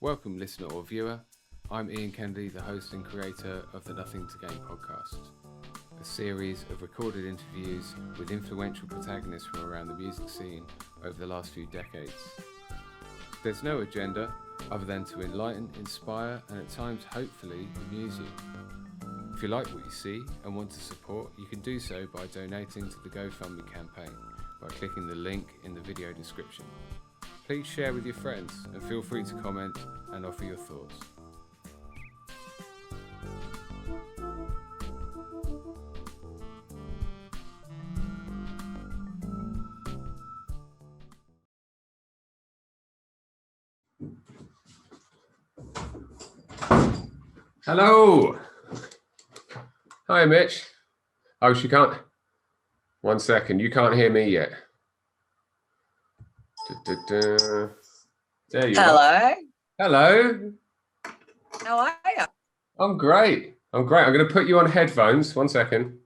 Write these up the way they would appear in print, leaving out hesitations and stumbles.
Welcome, listener or viewer. I'm Ian Kennedy, the host and creator of the Nothing to Gain podcast, a series of recorded interviews with influential protagonists from around the music scene over the last few decades. There's no agenda other than to enlighten, inspire, and at times, hopefully, amuse you. If you like what you see and want to support, you can do so by donating to the GoFundMe campaign by clicking the link in the video description. Please share with your friends and feel free to comment and offer your thoughts. Hello. Hi, Mitch. Oh, she can't. 1 second. You can't hear me yet. There you are. Hello. How are you? I'm great. I'm going to put you on headphones. 1 second.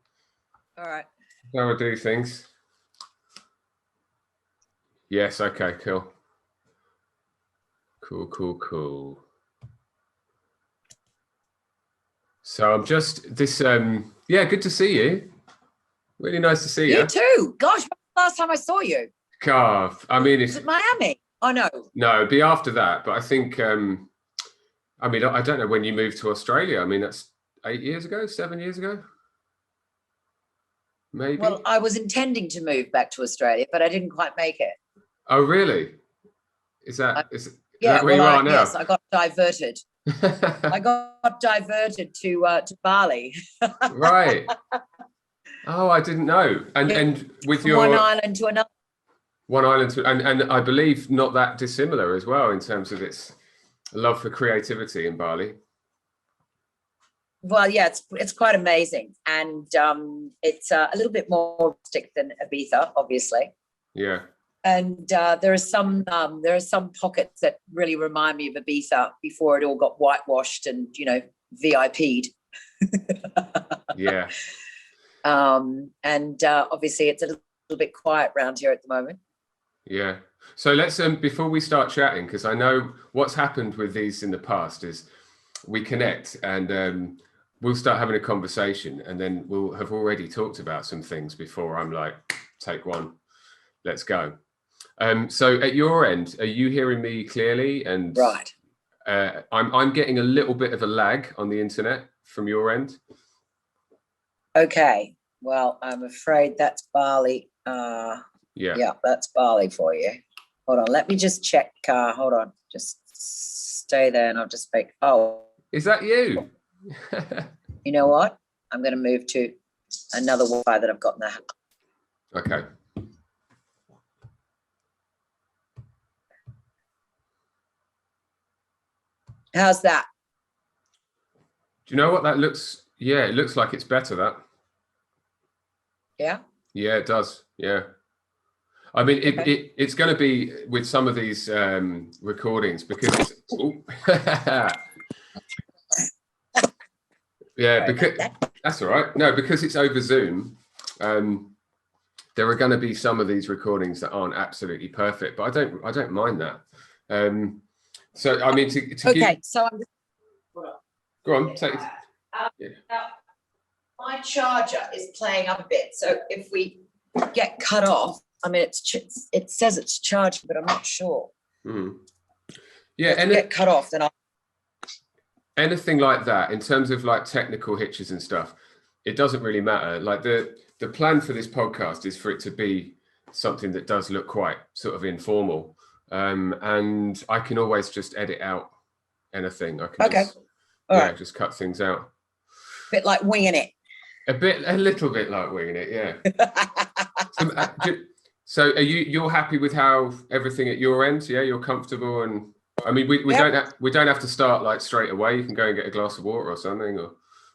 All right. How I do things. Yes. Okay. Cool. Cool. So I'm just this. Yeah. Good to see you. Really nice to see you. You too. Gosh, when was the last time I saw you? Carve. I mean, Was it Miami? Oh no. No, it'd be after that. But I think. I mean, I don't know when you moved to Australia. I mean, that's 8 years ago, 7 years ago. Maybe. Well, I was intending to move back to Australia, but I didn't quite make it. Oh, really? Is that Yeah. where you are now? Yes, I got diverted. I got diverted to Bali. Right. Oh, I didn't know. And with your one island to another. One island to, and I believe not that dissimilar as well in terms of its love for creativity in Bali. Well, yeah, it's quite amazing, and it's a little bit more rustic than Ibiza, obviously. Yeah. And there are some pockets that really remind me of Ibiza before it all got whitewashed and VIP'd. Yeah. And obviously it's a little bit quiet around here at the moment. Yeah. So let's before we start chatting, because I know what's happened with these in the past is we connect and we'll start having a conversation, and then we'll have already talked about some things before I'm like, take one, let's go. So at your end, are you hearing me clearly? And right. I'm getting a little bit of a lag on the internet from your end. Okay. Well, I'm afraid that's Bali. Yeah, that's Bali for you. Hold on. Let me just check. Hold on. Just stay there and I'll just speak. Oh. Is that you? You know what? I'm going to move to another Wi-Fi that I've got in the house. Okay. How's that? Do you know what that looks? Yeah, it looks like it's better, that. Yeah? Yeah, it does. Yeah. I mean, it's going to be with some of these recordings because yeah, because that's all right. No, because it's over Zoom. There are going to be some of these recordings that aren't absolutely perfect, but I don't mind that. So I mean, to okay. Give... So I'm. Go on. Take. Yeah. My charger is playing up a bit, so if we get cut off, I mean, it says it's charging, but I'm not sure. Mm. Yeah, if we get cut off, then I'll. Anything like that, in terms of like technical hitches and stuff, it doesn't really matter. Like the plan for this podcast is for it to be something that does look quite sort of informal, and I can always just edit out anything. I can just cut things out. A bit like winging it. A little bit like winging it, yeah. So are you're happy with how everything at your end? Yeah, you're comfortable, and I mean we don't have to start like straight away. You can go and get a glass of water or something. Or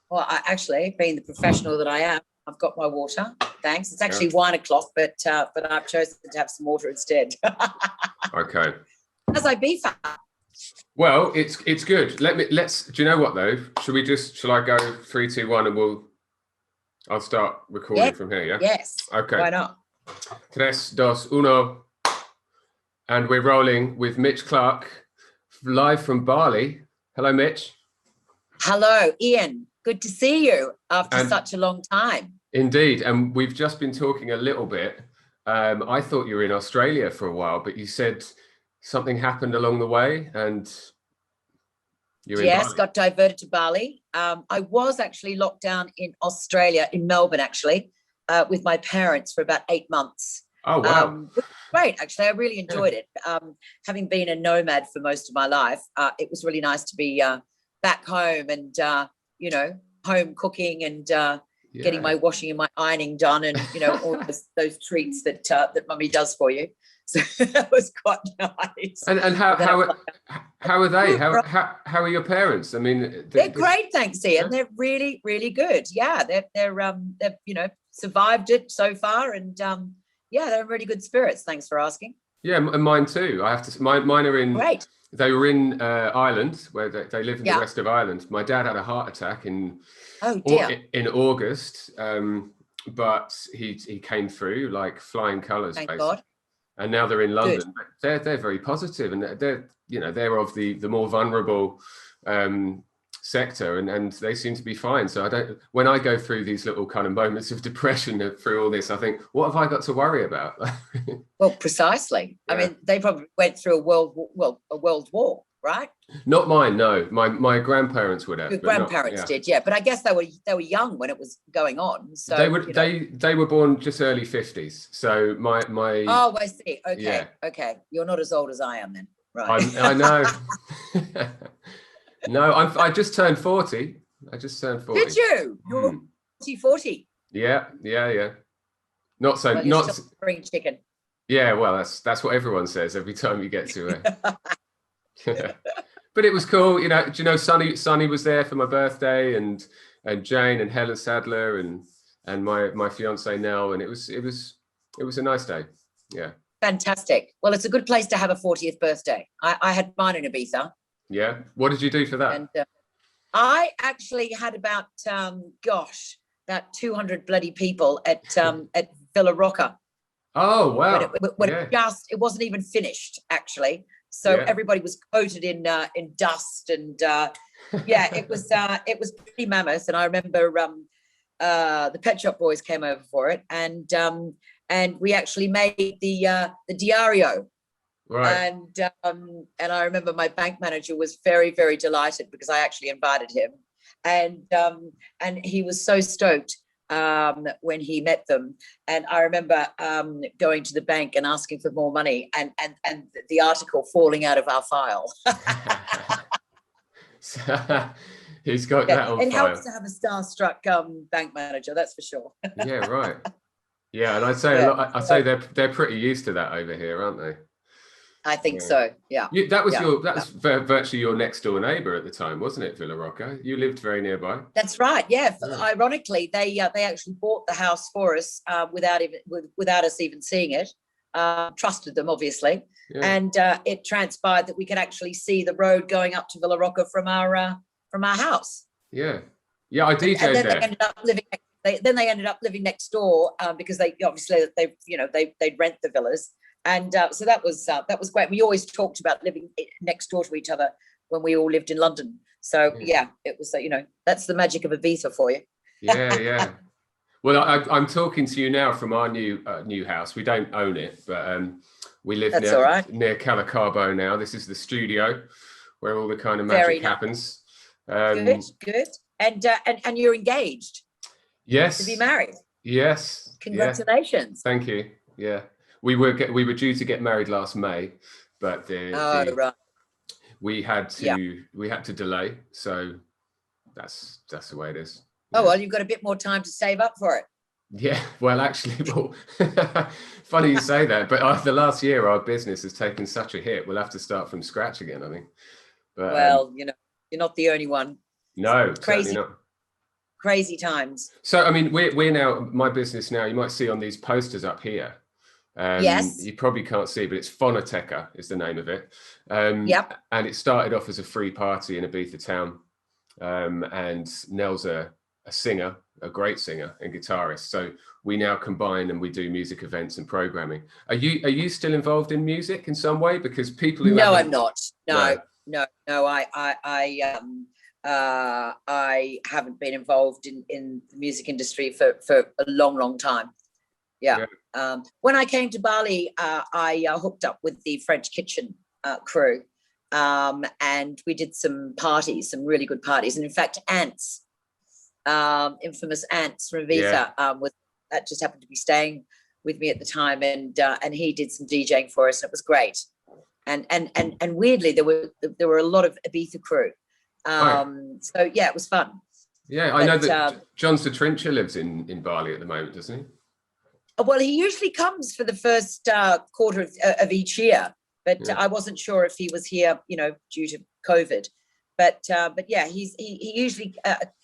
well, I actually, being the professional that I am, I've got my water. Thanks. It's actually 1 o'clock, but I've chosen to have some water instead. Okay. How's Ibiza? Well, it's good. Let's. Do you know what though? Shall I go 3, 2, 1, and I'll start recording from here. Yeah. Yes. Okay. Why not? 3, 2, 1. And we're rolling with Mitch Clark live from Bali. Hello, Mitch. Hello, Ian. Good to see you after such a long time. Indeed. And we've just been talking a little bit. I thought you were in Australia for a while, but you said something happened along the way and you're in Bali. Got diverted to Bali. I was actually locked down in Australia, in Melbourne, actually, with my parents for about 8 months. Oh, wow. Great, actually. I really enjoyed it. Having been a nomad for most of my life, it was really nice to be back home and, home cooking and getting my washing and my ironing done and, all those treats that mummy does for you. So that was quite nice. And how are they? How are your parents? I mean, they're great, thanks, Ian. They're really, really good. Yeah, they've survived it so far, and they're in really good spirits. Thanks for asking. Yeah, and mine too. I have to. Mine are in. Great. They were in Ireland, where they live in the west of Ireland. My dad had a heart attack in August, but he came through like flying colours. Thank God. And now they're in London. They're very positive, and they're of the more vulnerable sector, and they seem to be fine. So when I go through these little kind of moments of depression through all this, I think, what have I got to worry about? Well, precisely. Yeah. I mean, they probably went through a world war, right? Not mine, no. My grandparents would have. Your grandparents did, yeah. But I guess they were young when it was going on. So they were born just early 50s. So my Oh, I see. Okay. Yeah. Okay. You're not as old as I am then. Right. I know. No, I just turned 40. Did you? You're 40. Yeah. Not so. Well, not spring chicken. Yeah, well, that's what everyone says every time you get to it. But it was cool, Do you know Sonny was there for my birthday, and Jane and Helen Sadler and my fiance Nell, and it was a nice day. Yeah. Fantastic. Well, it's a good place to have a 40th birthday. I had mine in Ibiza. Yeah. What did you do for that? And I actually had about 200 bloody people at Villa Rocca. Oh wow! When it wasn't even finished, actually. So everybody was coated in dust, and it was pretty mammoth. And I remember the Pet Shop Boys came over for it, and we actually made the Diario. Right. And I remember my bank manager was very, very delighted because I actually invited him, and he was so stoked when he met them. And I remember going to the bank and asking for more money, and the article falling out of our file. He's got that on file. It helps to have a starstruck bank manager, that's for sure. Yeah, right. Yeah, and I'd say they're pretty used to that over here, aren't they? I think so. Yeah. That was virtually your next door neighbour at the time, wasn't it, Villa Rocca? You lived very nearby. That's right. Yeah. Ironically, they actually bought the house for us without us even seeing it. Trusted them, obviously, and it transpired that we could actually see the road going up to Villa Rocca from our house. Yeah. Yeah, I DJ'd and then there. They ended up living. They ended up living next door because they'd rent the villas. And so that was great. We always talked about living next door to each other when we all lived in London. So it was that's the magic of Ibiza for you. Yeah. Well, I'm talking to you now from our new house. We don't own it, but we live near Calacabo now. This is the studio where all the kind of magic happens. Good. And you're engaged. Yes. To be married. Yes. Congratulations. Yeah. Thank you. Yeah. We were due to get married last May, but we had to delay. So that's the way it is. Oh, well, you've got a bit more time to save up for it. Yeah, well, actually, funny you say that, but the last year our business has taken such a hit. We'll have to start from scratch again, I think. But, well, you're not the only one. No, crazy, not. Crazy times. So, I mean, we're now, my business now, you might see on these posters up here. Yes. You probably can't see, but it's Phonoteca is the name of it. And it started off as a free party in Ibiza town. And Nell's a singer, a great singer and guitarist. So we now combine and we do music events and programming. Are you still involved in music in some way? Because people who I'm not. No. I haven't been involved in the music industry for a long time. Yeah. When I came to Bali, I hooked up with the French Kitchen crew, and we did some parties, some really good parties. And in fact, Ants, infamous Ants from Ibiza, that just happened to be staying with me at the time, and he did some DJing for us, and it was great. And weirdly, there were a lot of Ibiza crew. So yeah, it was fun. Yeah, I know that John Satrincha lives in Bali at the moment, doesn't he? Well, he usually comes for the first quarter of each year, but I wasn't sure if he was here, due to COVID. But yeah, he usually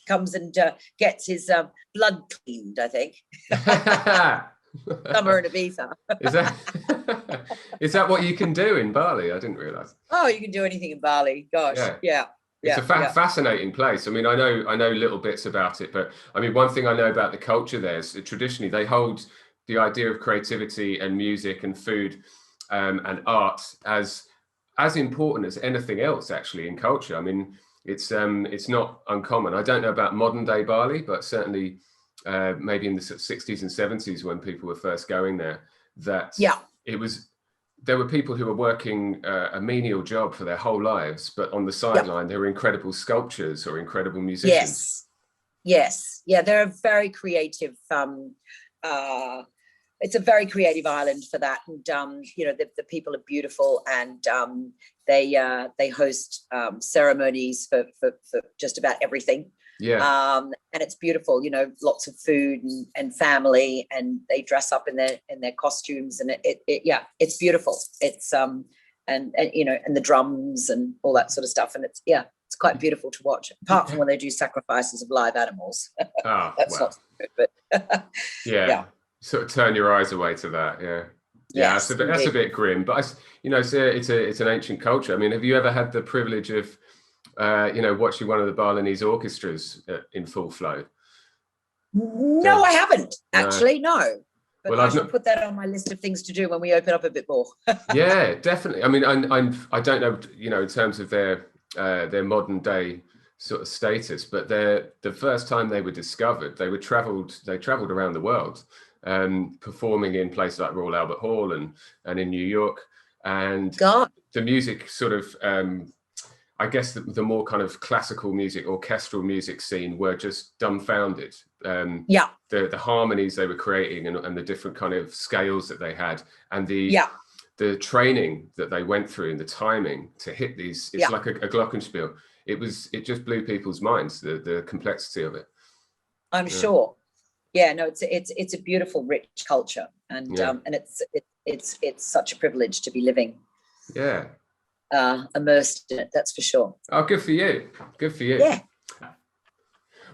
comes and gets his blood cleaned, I think. Summer in Ibiza. Is that what you can do in Bali? I didn't realise. Oh, you can do anything in Bali. Gosh, yeah. It's a fascinating place. I mean, I know little bits about it, but I mean, one thing I know about the culture there is that traditionally they hold the idea of creativity and music and food and art as important as anything else actually in culture. I mean, it's not uncommon. I don't know about modern day Bali, but certainly maybe in the 60s and 70s when people were first going there, that there were people who were working a menial job for their whole lives, but on the sideline there were incredible sculptures or incredible musicians. Yes. Yeah, they're a very creative. It's a very creative island for that, and the people are beautiful, and they host ceremonies for just about everything. And it's beautiful, lots of food and family, and they dress up in their costumes, and it's beautiful. It's and the drums and all that sort of stuff, and it's quite beautiful to watch. Apart from when they do sacrifices of live animals, that's not so good, but yeah. Sort of turn your eyes away to that. That's a bit grim, but it's an ancient culture. I mean, have you ever had the privilege of watching one of the Balinese orchestras in full flow? No, I haven't actually. No, but well, I should put that on my list of things to do when we open up a bit more. Yeah, definitely. I mean, I don't know, in terms of their modern day sort of status, but the first time they were discovered, they traveled around the world, performing in places like Royal Albert Hall and in New York, and the music sort of I guess the more kind of classical music, orchestral music scene were just dumbfounded. The harmonies they were creating and the different kind of scales that they had, and the training that they went through and the timing to hit these, it's like a glockenspiel. It just blew people's minds, the complexity of it. I'm sure. Yeah, no, it's a beautiful, rich culture, and it's such a privilege to be living. Yeah. Immersed in it, that's for sure. Oh, good for you. Yeah.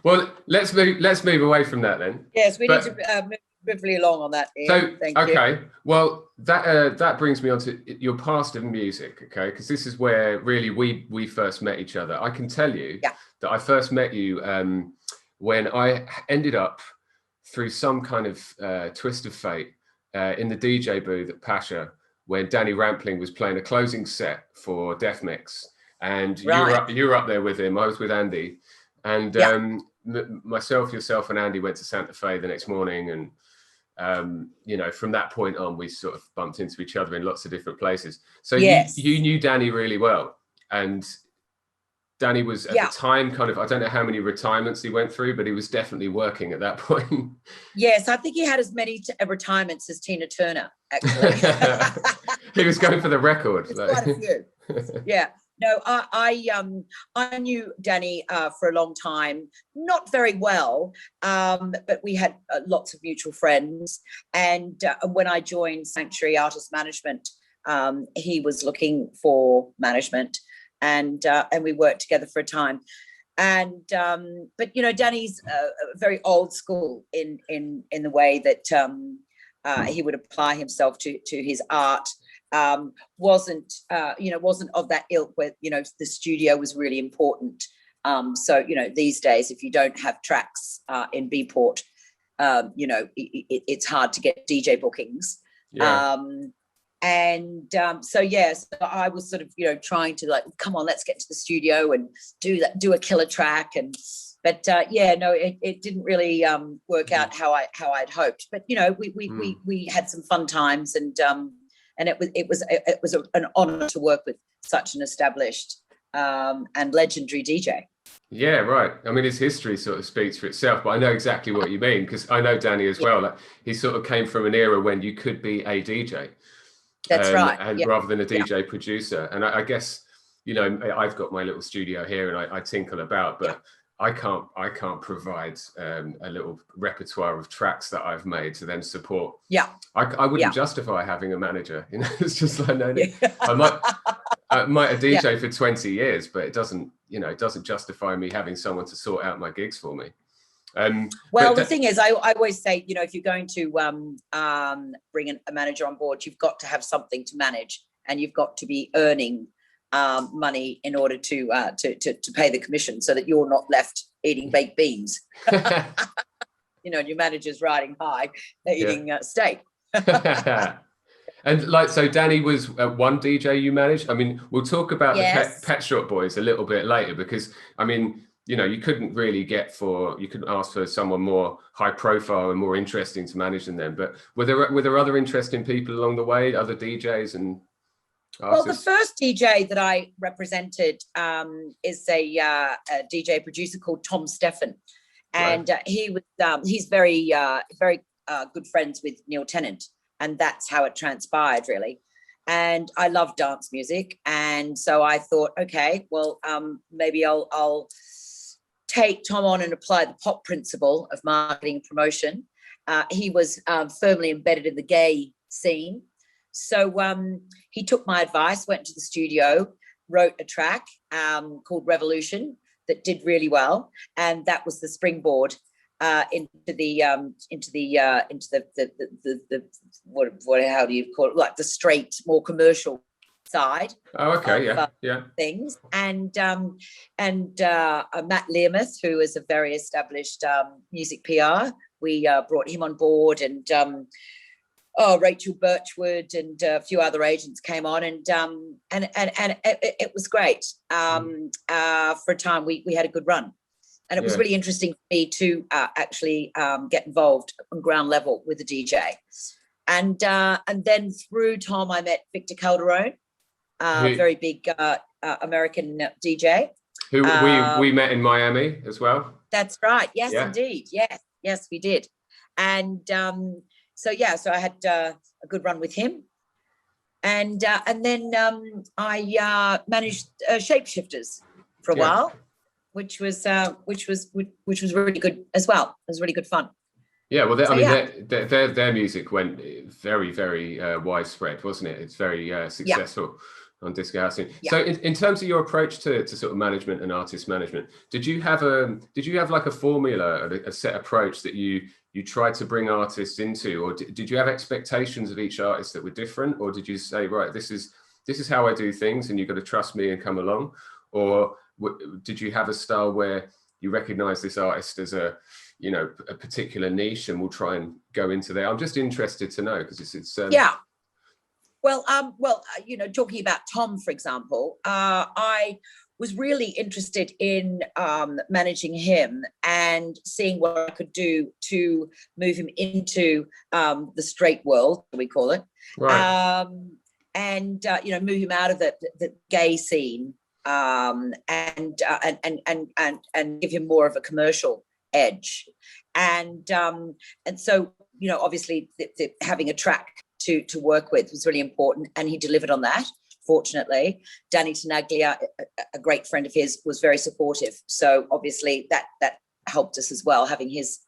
Well, let's move away from that then. Yes, we need to move swiftly along on that, Ian. So, Thank you. Well, that brings me on to your past in music, okay? Because this is where really we first met each other. I can tell you that I first met you when I ended up through some kind of twist of fate in the DJ booth at Pacha, when Danny Rampling was playing a closing set for Def Mix, and you were up there with him. I was with Andy, and myself, yourself, and Andy went to Santa Fe the next morning, and from that point on, we sort of bumped into each other in lots of different places. So you knew Danny really well, and Danny was at the time kind of, I don't know how many retirements he went through, but he was definitely working at that point. Yes, I think he had as many retirements as Tina Turner, actually. He was going for the record. Quite a few. Yeah. No, I knew Danny for a long time, not very well, but we had lots of mutual friends. And when I joined Sanctuary Artist Management, he was looking for management. And we worked together for a time, but Danny's very old school in the way that he would apply himself to his art. Wasn't of that ilk where the studio was really important. So these days, if you don't have tracks in Bport, it's hard to get DJ bookings. And so I was sort of, trying to, like, come on, let's get to the studio and do a killer track. But it didn't really work out how I'd hoped. But we had some fun times, and it was an honor to work with such an established and legendary DJ. Yeah, right. I mean, his history sort of speaks for itself, but I know exactly what you mean, because I know Danny as well. Like, he sort of came from an era when you could be a DJ. That's right. And rather than a DJ producer. And I guess, I've got my little studio here and I tinkle about, but I can't provide a little repertoire of tracks that I've made to then support. Yeah. I wouldn't justify having a manager. It's just like, no. I might have DJ for 20 years, but it doesn't justify me having someone to sort out my gigs for me. The thing is, I always say, if you're going to bring a manager on board, you've got to have something to manage, and you've got to be earning money in order to pay the commission, so that you're not left eating baked beans. Your manager's riding high, eating steak. And so Danny was one DJ you managed. I mean, we'll talk about the Pet Shop Boys a little bit later, because I mean, you couldn't ask for someone more high profile and more interesting to manage than them. But were there other interesting people along the way, other DJs and artists? Well, the first DJ that I represented is a DJ producer called Tom Steffen, and he's very good friends with Neil Tennant, and that's how it transpired, really. And I love dance music, and so I thought, okay, well, maybe I'll take Tom on and apply the pop principle of marketing and promotion. He was firmly embedded in the gay scene. So he took my advice, went to the studio, wrote a track called Revolution that did really well. And that was the springboard into the how do you call it? Like the straight, more commercial side. Oh, okay, of, things. And Matt Learmouth, who is a very established music PR, we brought him on board, and Rachel Birchwood and a few other agents came on, and it was great. For a time, we had a good run, and it was really interesting for me to actually get involved on ground level with the DJ, and then through Tom, I met Victor Calderone. Very big American DJ who we met in Miami as well. That's right. Yes, indeed. Yes, we did. And so I had a good run with him, and then I managed Shapeshifters for a while, which was really good as well. It was really good fun. Yeah, well, their music went very, very widespread, wasn't it? It's very successful on disco housing. So in terms of your approach to sort of management and artist management, did you have like a formula, a set approach that you tried to bring artists into, or did you have expectations of each artist that were different, or did you say, right, this is how I do things and you've got to trust me and come along, or did you have a style where you recognize this artist as a particular niche and we'll try and go into there? I'm just interested to know, because it's Well, talking about Tom, for example, I was really interested in managing him and seeing what I could do to move him into the straight world, we call it, right. And move him out of the gay scene, and give him more of a commercial edge, and so obviously having a track to work with was really important, and he delivered on that. Fortunately, Danny Tenaglia, a great friend of his, was very supportive. So obviously that helped us as well, having his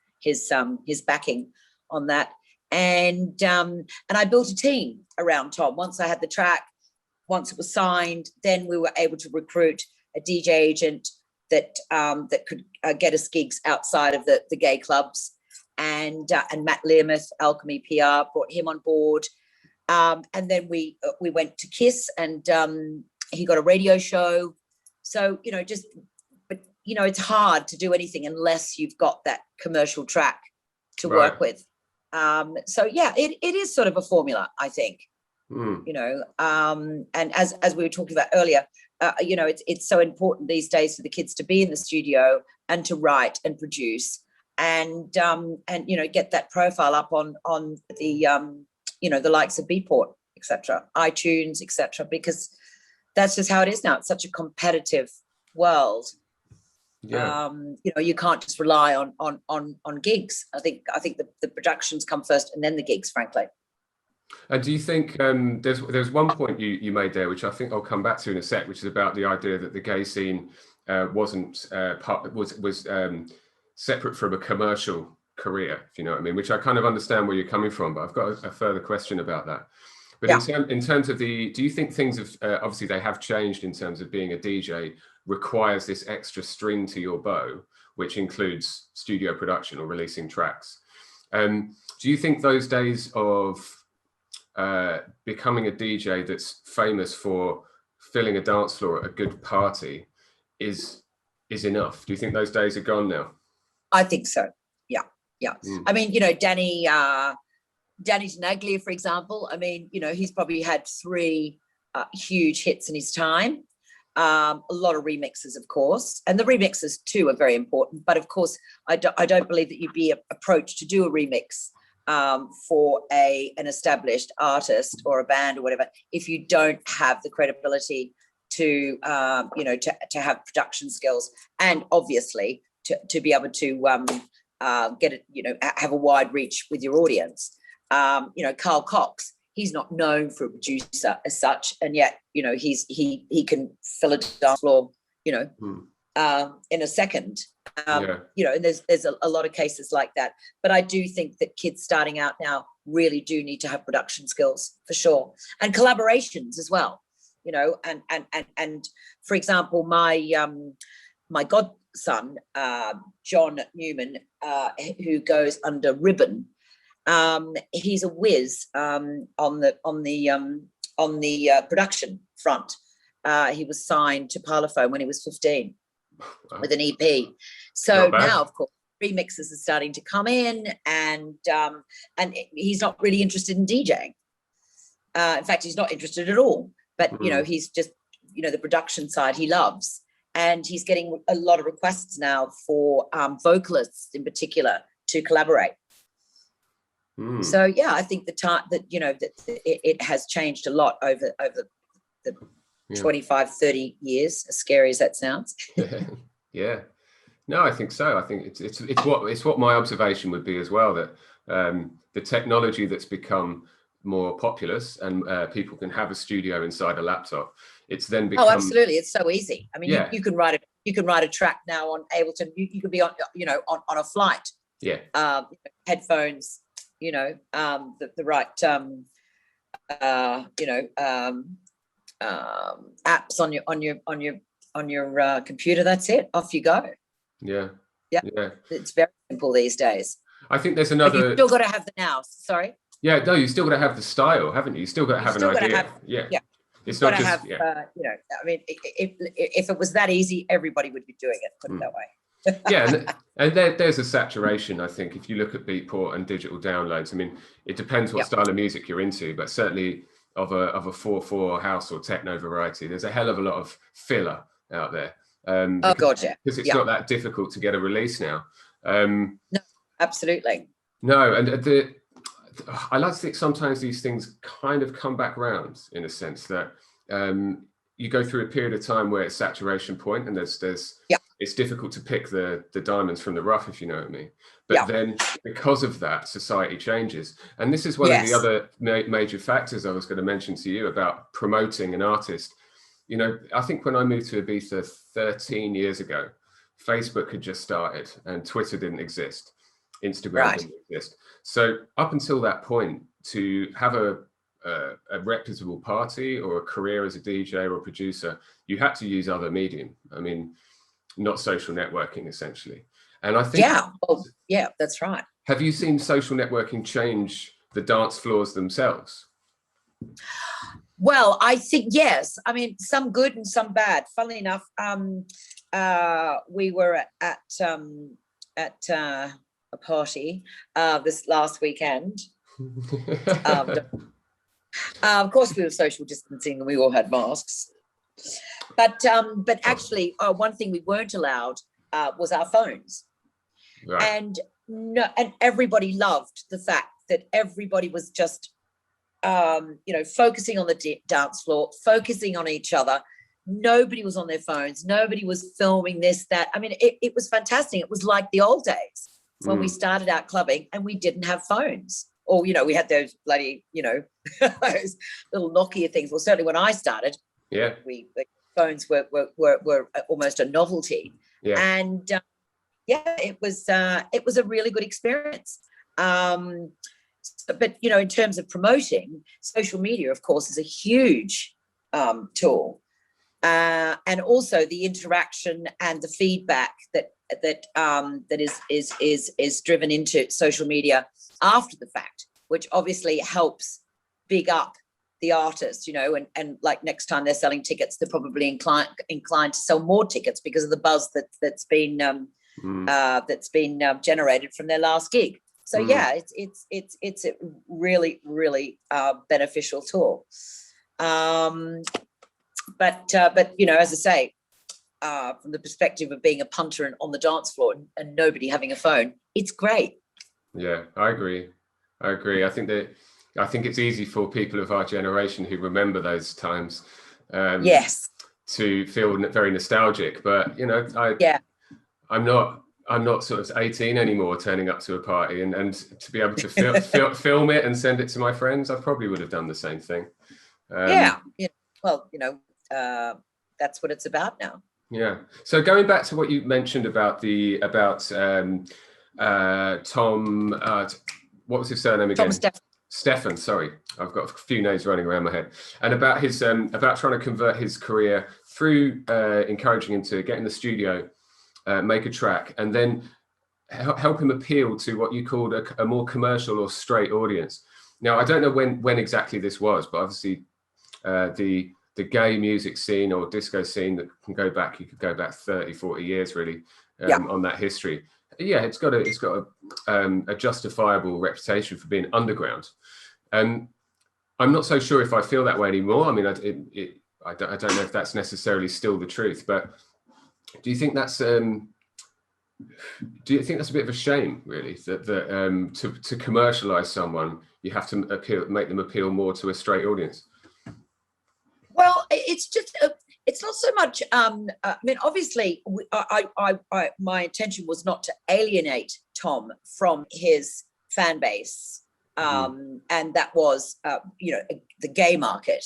backing on that. And I built a team around Tom. Once I had the track, once it was signed, then we were able to recruit a DJ agent that could get us gigs outside of the gay clubs. And Matt Learmouth, Alchemy PR, brought him on board. And then we went to Kiss, and he got a radio show. So, it's hard to do anything unless you've got that commercial track to work with. It is sort of a formula, I think. you know, and as we were talking about earlier, you know, it's so important these days for the kids to be in the studio and to write and produce and you know, get that profile up on the you know, the likes of Beatport, etc., iTunes, etc., because that's just how it is now. It's such a competitive world. Yeah. You know, you can't just rely on gigs. I think the productions come first and then the gigs, frankly. And do you think there's one point you made there, which I think I'll come back to in a sec, which is about the idea that the gay scene was separate from a commercial career, if you know what I mean, which I kind of understand where you're coming from, but I've got a further question about that. But yeah. in terms of do you think things have, obviously they have changed in terms of being a DJ requires this extra string to your bow, which includes studio production or releasing tracks. Do you think those days of becoming a DJ that's famous for filling a dance floor at a good party is enough? Do you think those days are gone now? I think so. Yeah. I mean, you know, Danny Tenaglia, for example. I mean, you know, he's probably had 3 huge hits in his time. A lot of remixes, of course, and the remixes too are very important. But of course, I don't believe that you'd be approached to do a remix for an established artist or a band or whatever if you don't have the credibility to you know, to have production skills and obviously to be able to get it, you know, have a wide reach with your audience. You know, Carl Cox, he's not known for a producer as such, and yet, you know, he can fill a dance floor, you know, in a second. You know, and there's a lot of cases like that. But I do think that kids starting out now really do need to have production skills for sure, and collaborations as well. You know, and for example, my godson, John Newman, who goes under Ribbon. He's a whiz on the production front. He was signed to Parlophone when he was 15 with an EP. So now, of course, remixes are starting to come in, and he's not really interested in DJing. In fact, he's not interested at all. But you know, he's just, you know, the production side he loves, and he's getting a lot of requests now for vocalists in particular to collaborate. So yeah, I think the time that, you know, that it has changed a lot over the 25, 30 years, as scary as that sounds. Yeah. No, I think so. I think it's what my observation would be as well, that the technology that's become more populous and people can have a studio inside a laptop, it's then become... Oh, absolutely. It's so easy. I mean, you can write a track now on Ableton. You could be on, you know, on a flight. Yeah. Headphones, you know, the right, you know, apps on your computer. That's it. Off you go. Yeah. It's very simple these days. I think there's another. But you've still got to have the now. Sorry. Yeah, no, you still got to have the style, haven't you? You still got to have an idea. Yeah. It's not just. You know, I mean, if it was that easy, everybody would be doing it. Put it that way. Yeah, and there's a saturation, I think, if you look at Beatport and digital downloads. I mean, it depends what style of music you're into, but certainly of a 4/4 house or techno variety, there's a hell of a lot of filler out there. Because it's not that difficult to get a release now. No, absolutely. No, and I like to think sometimes these things kind of come back round in a sense that you go through a period of time where it's saturation point, and there's it's difficult to pick the diamonds from the rough, if you know what I mean. But then because of that, society changes. And this is one of the other major factors I was going to mention to you about promoting an artist. You know, I think when I moved to Ibiza 13 years ago, Facebook had just started and Twitter didn't exist. Instagram didn't exist. So up until that point, to have a reputable party or a career as a DJ or a producer, you had to use other medium. I mean, not social networking, essentially. And I think... Yeah, that's right. Have you seen social networking change the dance floors themselves? Well, I think, yes. I mean, some good and some bad. Funnily enough, we were at a party this last weekend. Don't Of course, we were social distancing and we all had masks. But actually, one thing we weren't allowed was our phones. Right. And everybody loved the fact that everybody was just, focusing on the dance floor, focusing on each other. Nobody was on their phones. Nobody was filming this, that. I mean, it was fantastic. It was like the old days when we started out clubbing and we didn't have phones. Or, we had those bloody, those little Nokia things. Well, certainly when I started, the phones were almost a novelty. Yeah. And it was a really good experience. But in terms of promoting, social media, of course, is a huge tool, and also the interaction and the feedback that is driven into social media after the fact, which obviously helps big up the artists, and like next time they're selling tickets, they're probably inclined to sell more tickets because of the buzz that's been generated from their last gig. So it's a really, really beneficial tool. But as I say, from the perspective of being a punter and on the dance floor and nobody having a phone, it's great. Yeah, I agree. I think it's easy for people of our generation who remember those times. Yes. To feel very nostalgic, but I'm not sort of 18 anymore, turning up to a party and to be able to film it and send it to my friends. I probably would have done the same thing. Well, that's what it's about now. Yeah. So going back to what you mentioned about Tom, what was his surname again? Tom Stefan, sorry, I've got a few names running around my head. And about his about trying to convert his career through encouraging him to get in the studio, make a track, and then help him appeal to what you called a more commercial or straight audience. Now, I don't know when exactly this was, but obviously the gay music scene or disco scene that you could go back 30, 40 years really on that history. Yeah, it's got a justifiable reputation for being underground. I'm not so sure if I feel that way anymore. I mean, I don't know if that's necessarily still the truth, but do you think that's a bit of a shame, really, that to commercialize someone, you have to make them appeal more to a straight audience? Well, it's just it's not so much. I mean, obviously, my intention was not to alienate Tom from his fan base, and that was the gay market.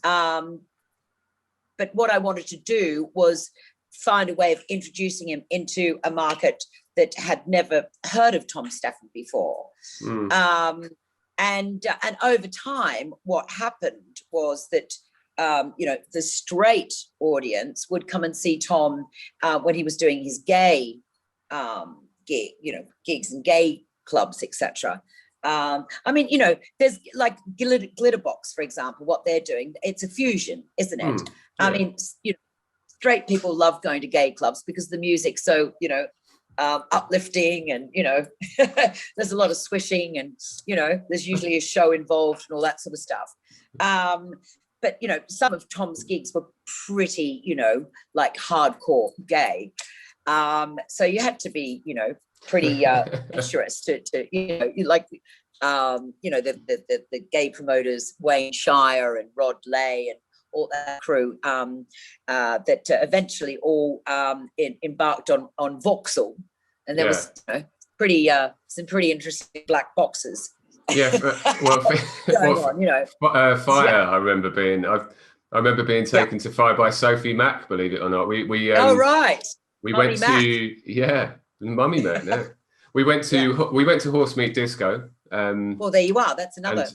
But what I wanted to do was find a way of introducing him into a market that had never heard of Tom Stefan before. And over time, what happened was that the straight audience would come and see Tom when he was doing his gay gigs and gay clubs, etc. I mean, there's like Glitterbox, for example, what they're doing. It's a fusion, isn't it? I mean, straight people love going to gay clubs because the music's so, uplifting, and, there's a lot of swishing, and, there's usually a show involved and all that sort of stuff. But, some of Tom's gigs were pretty, like hardcore gay. So you had to be, pretty adventurous to the gay promoters, Wayne Shire and Rod Lay and all that crew that eventually all embarked on Vauxhall. And there was some pretty interesting black boxes. Yeah, Fire. I remember being taken to Fire by Sophie Mack. Believe it or not, we Mummy went Mac. to Mummy Mac. Yeah, we went to Horsemeat Disco. Well, there you are. That's another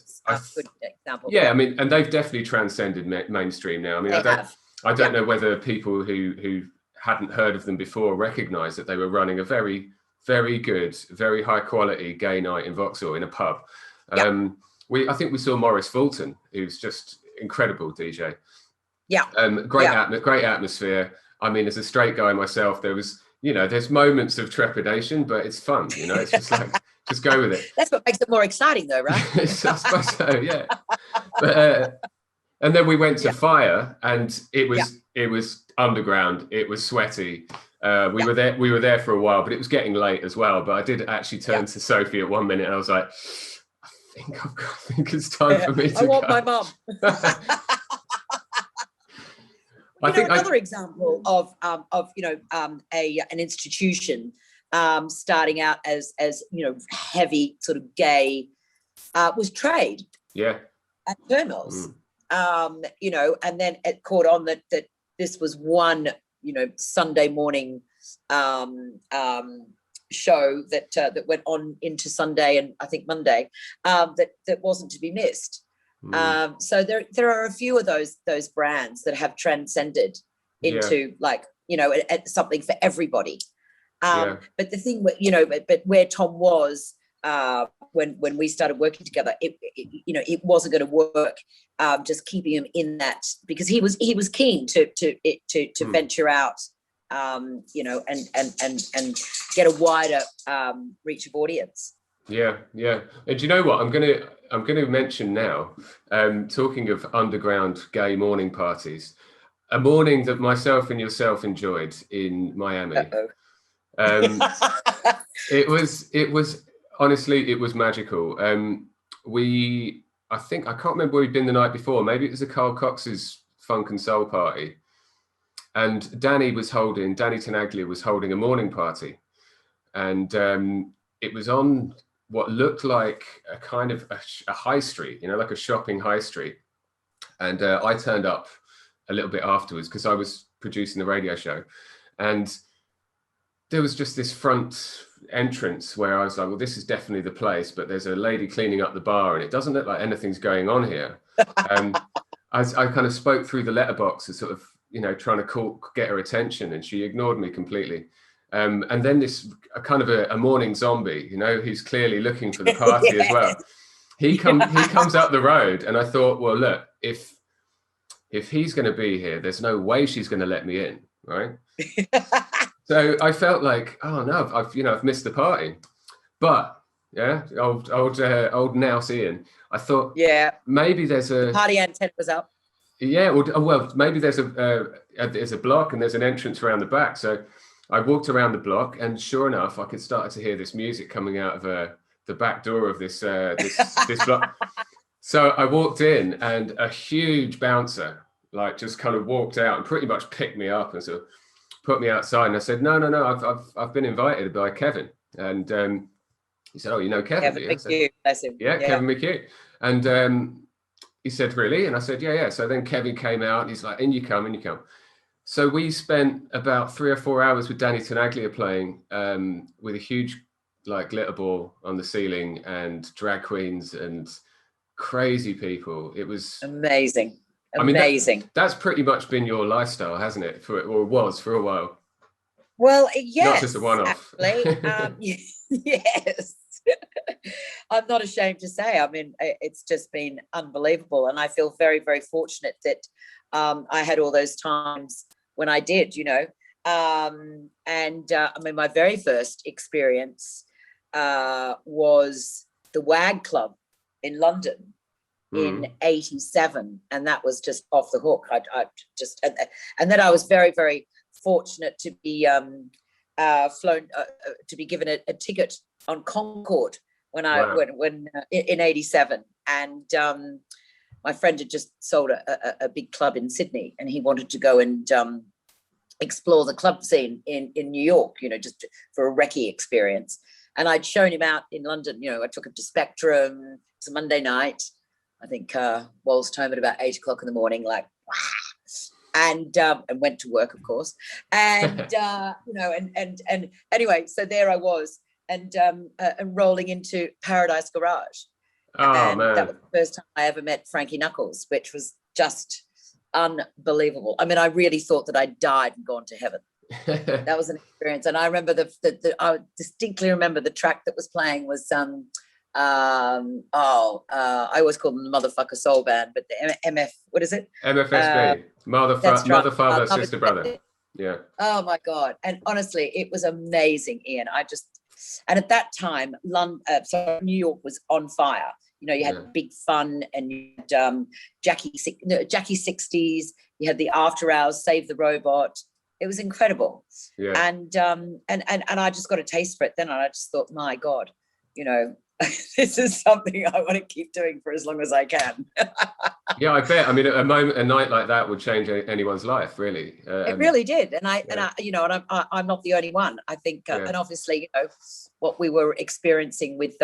good example. Yeah, I mean, and they've definitely transcended mainstream now. I mean, I don't know whether people who hadn't heard of them before recognise that they were running a very, very good, very high quality gay night in Vauxhall in a pub. I think we saw Maurice Fulton, who's just incredible DJ. Yeah. Great atmosphere. I mean, as a straight guy myself, there was, there's moments of trepidation, but it's fun. It's just like, just go with it. That's what makes it more exciting, though, right? I suppose so, yeah. And then we went to Fire, and it was underground. It was sweaty. We were there for a while, but it was getting late as well. But I did actually turn to Sophie at 1 minute, and I was like, I think it's time for me to I want go. my mum. Another example of an institution starting out as heavy sort of gay was trade. Yeah. At Terminals. And then it caught on that this was one, Sunday morning show that went on into Sunday and I think Monday that wasn't to be missed. So there are a few of those brands that have transcended into something for everybody. But the thing, but where Tom was when we started working together, it wasn't going to work. Just keeping him in that, because he was keen to venture out, and get a wider reach of audience. Yeah. And do you know what I'm gonna mention now? Talking of underground gay morning parties, a morning that myself and yourself enjoyed in Miami. It was honestly, it was magical. I can't remember where we'd been the night before. Maybe it was a Carl Cox's Funk and Soul party, and Danny Tenaglia was holding a morning party, and it was on what looked like a kind of a high street, like a shopping high street. And I turned up a little bit afterwards because I was producing the radio show, and there was just this front entrance where I was like, well, this is definitely the place, but there's a lady cleaning up the bar and it doesn't look like anything's going on here. I kind of spoke through the letterbox as sort of, trying to get her attention, and she ignored me completely. And then this kind of a morning zombie, who's clearly looking for the party as well. He comes up the road, and I thought, well, look, if he's going to be here, there's no way she's going to let me in, right? So I felt like, oh no, I've missed the party. But old Nous Ian, I thought, maybe there's a party antenna was up. Yeah, well, maybe there's a block and there's an entrance around the back. So I walked around the block, and sure enough, I could start to hear this music coming out of the back door of this block. So I walked in, and a huge bouncer just kind of walked out and pretty much picked me up and sort of put me outside. And I said, no, I've been invited by Kevin. And he said, oh, you know Kevin? Kevin McHugh, bless him. Yeah, Kevin McHugh. And he said, really? And I said, yeah. So then Kevin came out, and he's like, in you come. So we spent about 3 or 4 hours with Danny Tenaglia playing, with a huge glitter ball on the ceiling and drag queens and crazy people. It was amazing. I mean, that's pretty much been your lifestyle, hasn't it? Or was for a while. Well, yes. Not just a one-off. Actually, yes. I'm not ashamed to say. I mean, it's just been unbelievable, and I feel very, very fortunate that I had all those times when I did. I mean, my very first experience was the WAG Club in London in 87, and that was just off the hook. And then I was very, very fortunate to be flown to be given a ticket on Concorde when in 87, and my friend had just sold a big club in Sydney, and he wanted to go and explore the club scene in New York, just for a recce experience. And I'd shown him out in London. I took him to Spectrum. It's a Monday night. I think waltzed home at about 8 o'clock in the morning, and went to work, of course. And and anyway, so there I was, and rolling into Paradise Garage. Oh, man. That was the first time I ever met Frankie Knuckles, which was just unbelievable. I mean, I really thought that I'd died and gone to heaven. That was an experience. And I remember I distinctly remember the track that was playing was I always call them the Motherfucker Soul Band, but the MF, what is it? MFSB, Mother, Father, Sister, Brother. Yeah. Oh my God. And honestly, it was amazing, Ian. And at that time, New York was on fire. You had Big Fun, and you had Jackie 60s. You had the After Hours, Save the Robot. It was incredible. Yeah. And I just got a taste for it then, and I just thought, my God, this is something I want to keep doing for as long as I can. Yeah, I bet. I mean, a night like that would change anyone's life, really. It really did, and I'm not the only one. I think, and obviously, what we were experiencing with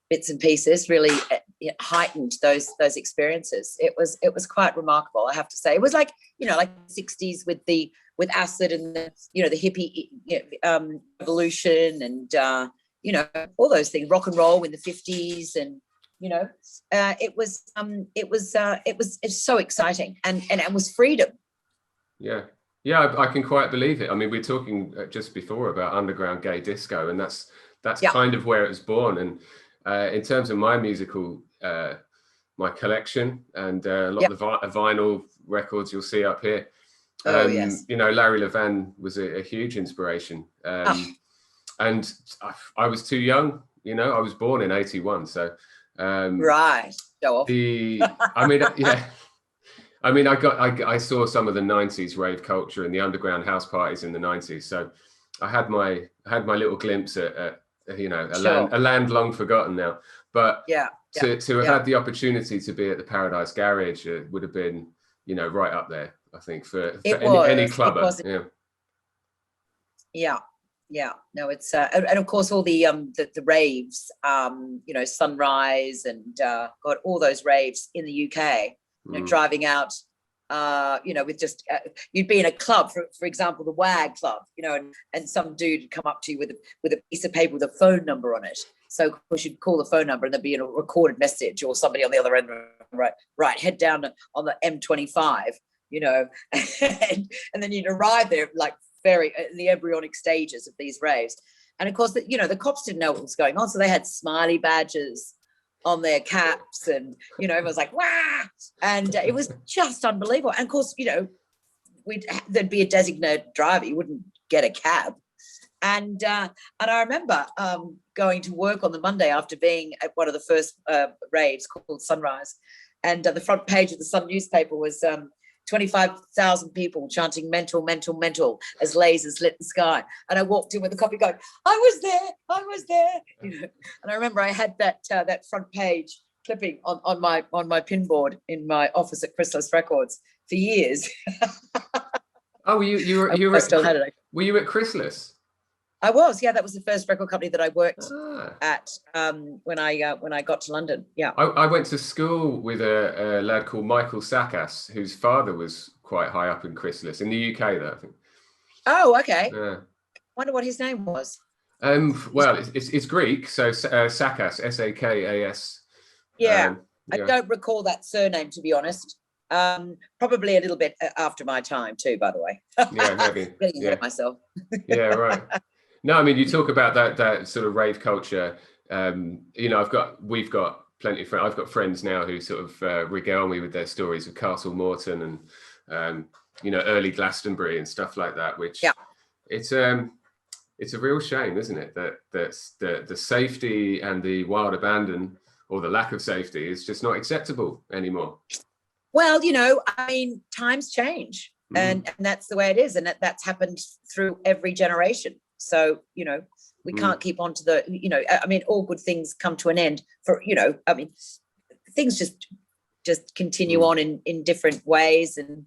bits and pieces really heightened those experiences. It was quite remarkable, I have to say. It was like like the 60s with acid and the hippie revolution and all those things, rock and roll in the 50s, and it's so exciting, and it was freedom. Yeah, I can quite believe it. I mean, we're talking just before about underground gay disco, and that's kind of where it was born. And in terms of my musical, my collection and a lot of the vinyl records you'll see up here. Yes. Larry Levan was a huge inspiration. And I was too young, I was born in 81. So, right. Show off. I saw some of the 90s rave culture and the underground house parties in the 90s. So I had my little glimpse at a land long forgotten now. But to have had the opportunity to be at the Paradise Garage would have been, right up there, I think, for any clubber. Yeah. No, it's and of course all the raves, Sunrise and got all those raves in the UK. Driving out, with just you'd be in a club, for example, the WAG club, and some dude would come up to you with a piece of paper with a phone number on it. So of course you'd call the phone number, and there'd be a recorded message, or somebody on the other end, right, head down on the M25, and then you'd arrive there like very in the embryonic stages of these raves. And of course, the cops didn't know what was going on, so they had smiley badges on their caps, and everyone was like, "Wah!" And it was just unbelievable. And of course, there'd be a designated driver; you wouldn't get a cab. And I remember going to work on the Monday after being at one of the first raves called Sunrise, and the front page of the Sun newspaper was 25,000 people chanting "mental, mental, mental" as lasers lit the sky. And I walked in with a copy going, I was there. And I remember I had that front page clipping on my pinboard in my office at Chrysalis Records for years. Oh, you were I still had it. Were you at Chrysalis? I was, that was the first record company that I worked at when I got to London. Yeah, I went to school with a lad called Michael Sakas, whose father was quite high up in Chrysalis in the UK, though, I think. Oh, okay. Yeah. Wonder what his name was. Well, it's Greek, so Sakas, Sakas. Yeah, I don't recall that surname, to be honest. Probably a little bit after my time too, by the way. Yeah, maybe. Getting ahead of myself. Yeah, right. No, I mean, you talk about that sort of rave culture. We've got plenty of friends. I've got friends now who sort of regale me with their stories of Castle Morton and early Glastonbury and stuff like that. Which it's a real shame, isn't it, that the safety and the wild abandon, or the lack of safety, is just not acceptable anymore. Well, times change, and that's the way it is, and that's happened through every generation. So, we can't keep on to the, all good things come to an end things just continue on in different ways, and,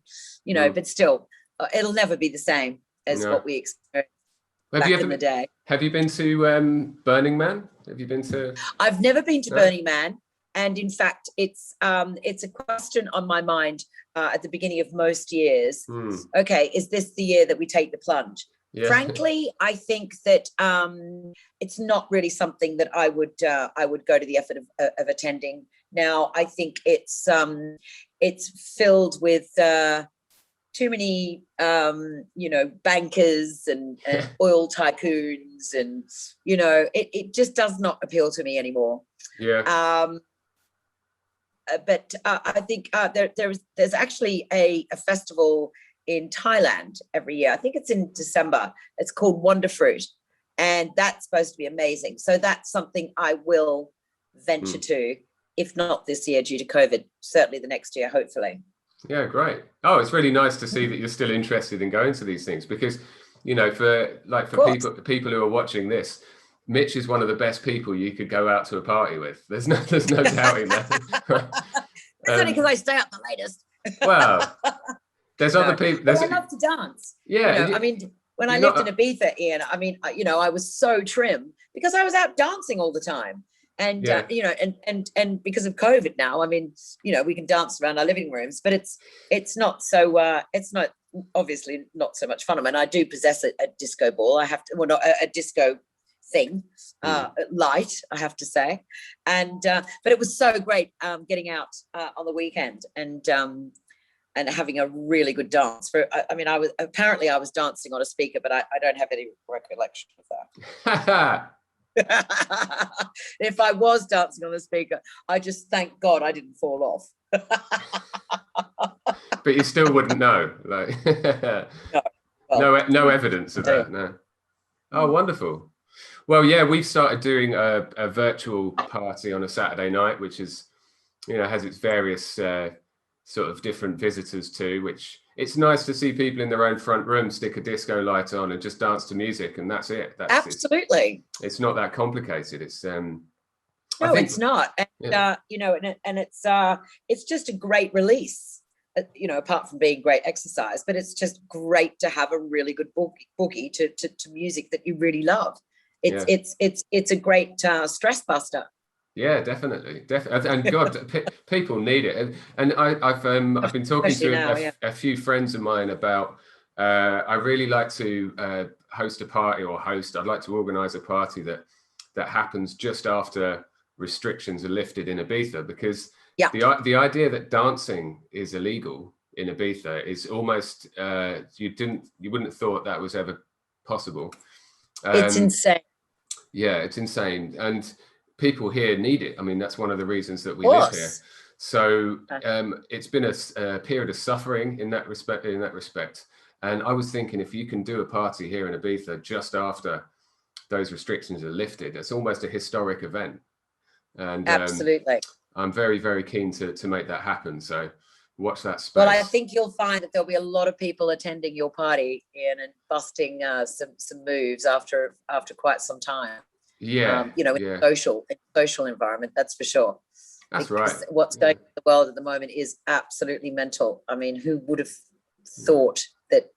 but still, it'll never be the same as what we experienced back in the day. Have you been to Burning Man? Have you been to? I've never been to Burning Man. And in fact, it's a question on my mind at the beginning of most years. Okay, is this the year that we take the plunge? Yeah. Frankly, I think that it's not really something that I would go to the effort of attending. Now, I think it's filled with too many bankers and oil tycoons, and it just does not appeal to me anymore. Yeah. But I think there's actually a festival in Thailand every year. I think it's in December. It's called Wonder Fruit, and that's supposed to be amazing. So that's something I will venture to, if not this year due to COVID, certainly the next year, hopefully. Yeah, great. Oh, it's really nice to see that you're still interested in going to these things, because, you know, for people who are watching this, Mitch is one of the best people you could go out to a party with. There's no doubting that. It's only because I stay up the latest. Well, there's other people. But I love to dance. Yeah. I mean, when I lived in Ibiza, Ian, I mean, I was so trim because I was out dancing all the time. And, and because of COVID now, I mean, we can dance around our living rooms, but it's not so, it's not obviously not so much fun. I mean, I do possess a disco ball. I have to, well, not a disco thing, light, I have to say. And, but it was so great getting out on the weekend and having a really good dance. I was dancing on a speaker, but I don't have any recollection of that. If I was dancing on the speaker, I just thank God I didn't fall off. But you still wouldn't know, like no evidence of that. No. Oh, wonderful. Well, yeah, we've started doing a virtual party on a Saturday night, which is, has its various sort of different visitors too, which it's nice to see people in their own front room stick a disco light on and just dance to music, and that's it. Absolutely. It's not that complicated. It's it's not. And it's just a great release. Apart from being great exercise, but it's just great to have a really good boogie to music that you really love. It's a great stress buster. Yeah, definitely. And God, people need it. And I've been talking to a few friends of mine about. I really like to host a party I'd like to organise a party that happens just after restrictions are lifted in Ibiza, because the idea that dancing is illegal in Ibiza is almost you wouldn't have thought that was ever possible. It's insane. Yeah, it's insane, and people here need it. I mean, that's one of the reasons that we live here. So it's been a period of suffering in that respect. And I was thinking, if you can do a party here in Ibiza just after those restrictions are lifted, it's almost a historic event. And absolutely, I'm very, very keen to make that happen. So watch that space. Well, I think you'll find that there'll be a lot of people attending your party, Ian, and busting some moves after quite some time. Yeah, in a social environment, that's for sure. That's right. What's going on in the world at the moment is absolutely mental. I mean, who would have thought that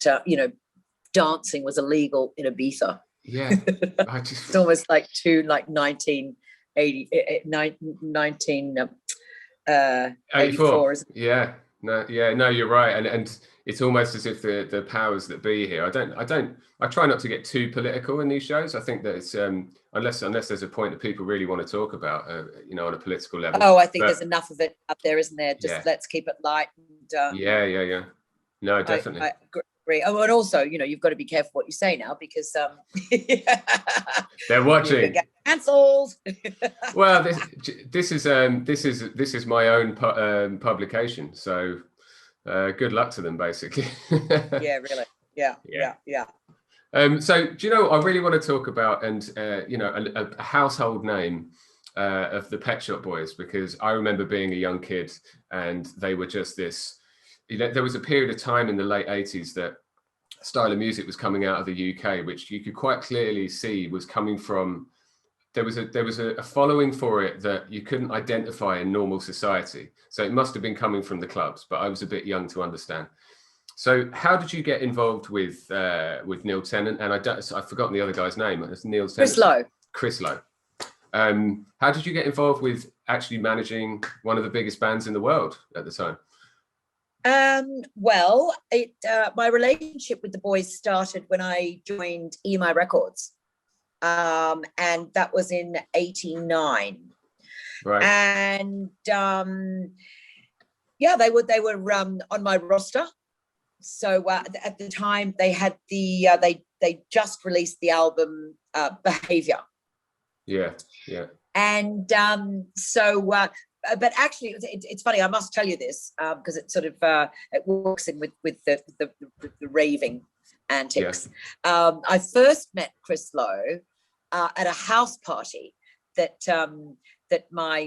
dancing was illegal in Ibiza? Yeah, it's almost like 1984, isn't it? Yeah, no, you're right, and it's almost as if the powers that be here. I try not to get too political in these shows. I think that it's unless there's a point that people really want to talk about, on a political level. Oh, I think there's enough of it up there, isn't there? Just let's keep it light. And, yeah. No, definitely. I agree. Oh, and also, you've got to be careful what you say now, because they're watching. You get cancelled. Well, this is my own publication, so good luck to them, basically. Yeah, really. Yeah. So do you know what I really want to talk about, and a household name of the Pet Shop Boys, because I remember being a young kid and they were just this. There was a period of time in the late 80s that style of music was coming out of the UK, which you could quite clearly see was coming from. There was a following for it that you couldn't identify in normal society. So it must have been coming from the clubs, but I was a bit young to understand. So how did you get involved with Neil Tennant? And I've forgotten the other guy's name. It's Neil Tennant. Chris Lowe. How did you get involved with actually managing one of the biggest bands in the world at the time? Well, my relationship with the boys started when I joined EMI Records. And that was in 89. Right. And they were on my roster. So at the time they had they just released the album Behavior. Yeah. And but actually it's funny, I must tell you this, because it sort of it works in with the raving antics. I first met Chris Lowe at a house party that that my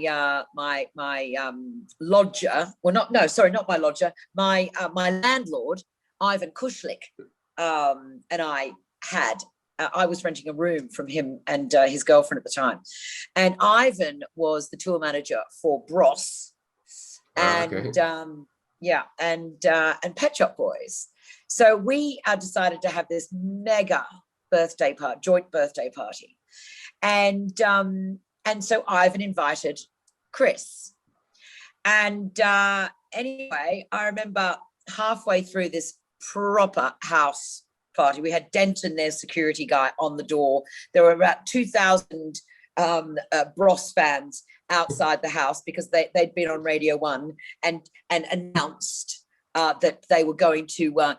lodger, well, not my lodger, my landlord, Ivan Kushlik, and I had. I was renting a room from him and his girlfriend at the time, and Ivan was the tour manager for Bros, and and Pet Shop Boys. So we decided to have this mega joint birthday party, and so Ivan invited Chris, and anyway, I remember halfway through this proper house party, we had Denton, their security guy, on the door. There were about 2,000 Bros fans outside the house because they'd been on Radio 1 and announced that they were going to God,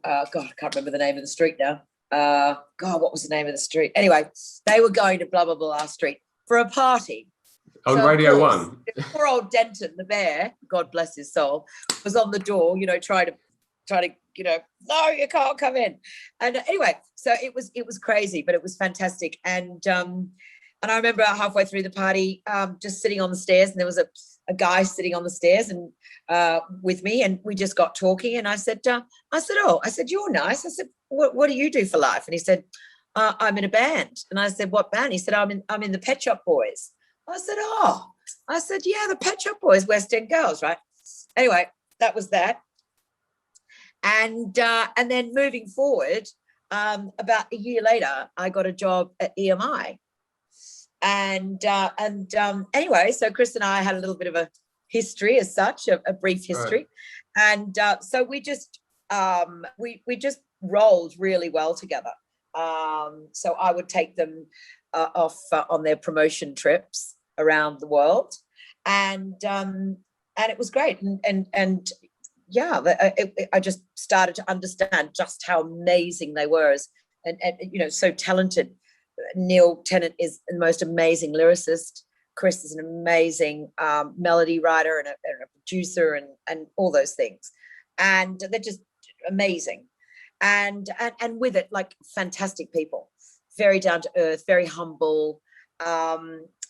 I can't remember the name of the street now. God, what was the name of the street? Anyway, they were going to blah, blah, blah street for a party. On Radio 1. Poor old Denton, the bear, God bless his soul, was on the door, trying to, no, you can't come in. And anyway, so it was crazy, but it was fantastic. And I remember halfway through the party, just sitting on the stairs, and there was a guy sitting on the stairs and with me, and we just got talking. And I said, you're nice. I said, what do you do for life? And he said, I'm in a band. And I said, what band? He said, I'm in the Pet Shop Boys. I said, yeah, the Pet Shop Boys, West End girls, right? Anyway, that was that. And then moving forward, about a year later, I got a job at EMI. And anyway, so Chris and I had a little bit of a history as such, a brief history. Right. And so we just rolled really well together. So I would take them off on their promotion trips around the world, and it was great. And yeah, I just started to understand just how amazing they were, and so talented. Neil Tennant is the most amazing lyricist. Chris is an amazing melody writer and a producer and all those things. And they're just amazing. And with it, like, fantastic people, very down to earth, very humble.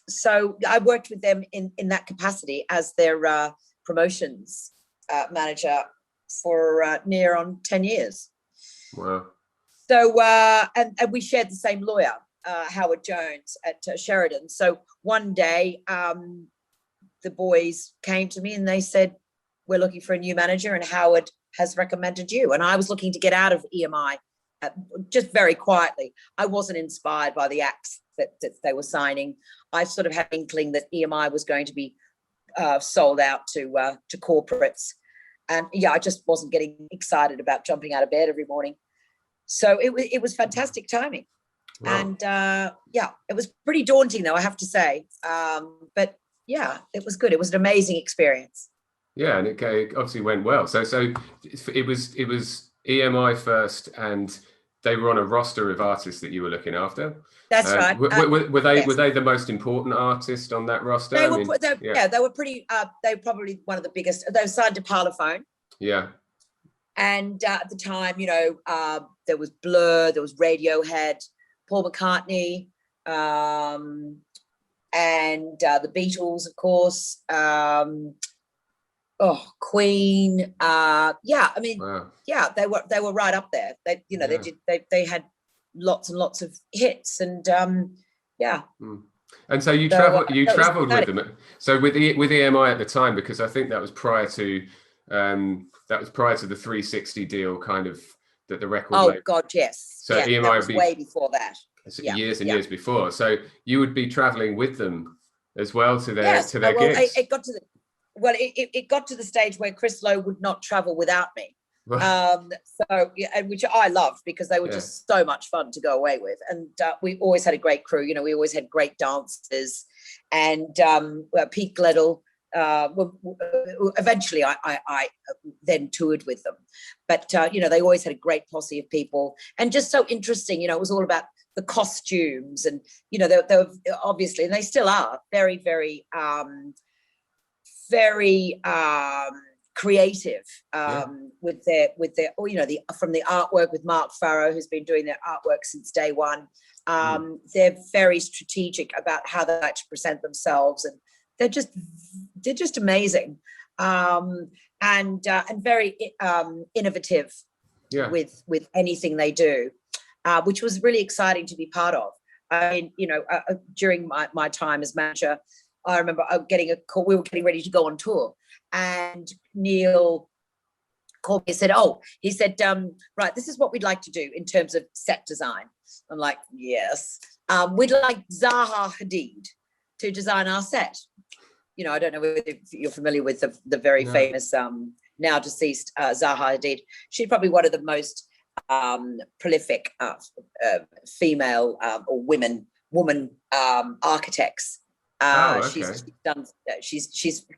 So I worked with them in that capacity as their promotions manager for near on 10 years. Wow. So, and we shared the same lawyer, Howard Jones at Sheridan. So one day, the boys came to me and they said, we're looking for a new manager and Howard has recommended you. And I was looking to get out of EMI just very quietly. I wasn't inspired by the acts that they were signing. I sort of had an inkling that EMI was going to be sold out to corporates. And yeah, I just wasn't getting excited about jumping out of bed every morning. So it was fantastic timing. Wow. And yeah, it was pretty daunting though, I have to say. But yeah, it was good. It was an amazing experience. Yeah, and it obviously went well. So it was EMI first, and they were on a roster of artists that you were looking after. That's right. Were they yes. Were they the most important artist on that roster? They were pretty. They were probably one of the biggest. They were signed to Parlophone. Yeah. And at the time, there was Blur, there was Radiohead, Paul McCartney, and the Beatles, of course. Queen. Yeah, I mean, wow. Yeah, they were right up there. They had lots and lots of hits, and yeah. And so you traveled with them. So with EMI at the time, because I think that was prior to the 360 deal, kind of, that the record. Oh God, yes. So yeah, EMI that was way before that. Years and years before. So you would be traveling with them as well to their gigs. It got to the stage where Chris Lowe would not travel without me. So yeah, which I loved, because they were just so much fun to go away with, and we always had a great crew. We always had great dancers, and Pete Gledel. Eventually, I then toured with them, but they always had a great posse of people, and just so interesting. It was all about the costumes, and they were obviously, and they still are, very, very, very creative with their from the artwork with Mark Farrow, who's been doing their artwork since day one. They're very strategic about how they like to present themselves, and they're just amazing, and very innovative with anything they do, which was really exciting to be part of. I mean, during my time as manager, I remember getting a call. We were getting ready to go on tour, and Neil called me and said, right, this is what we'd like to do in terms of set design. I'm like, yes. We'd like Zaha Hadid to design our set. I don't know whether you're familiar with the very famous, now deceased Zaha Hadid. She's probably one of the most prolific female or woman architects. She's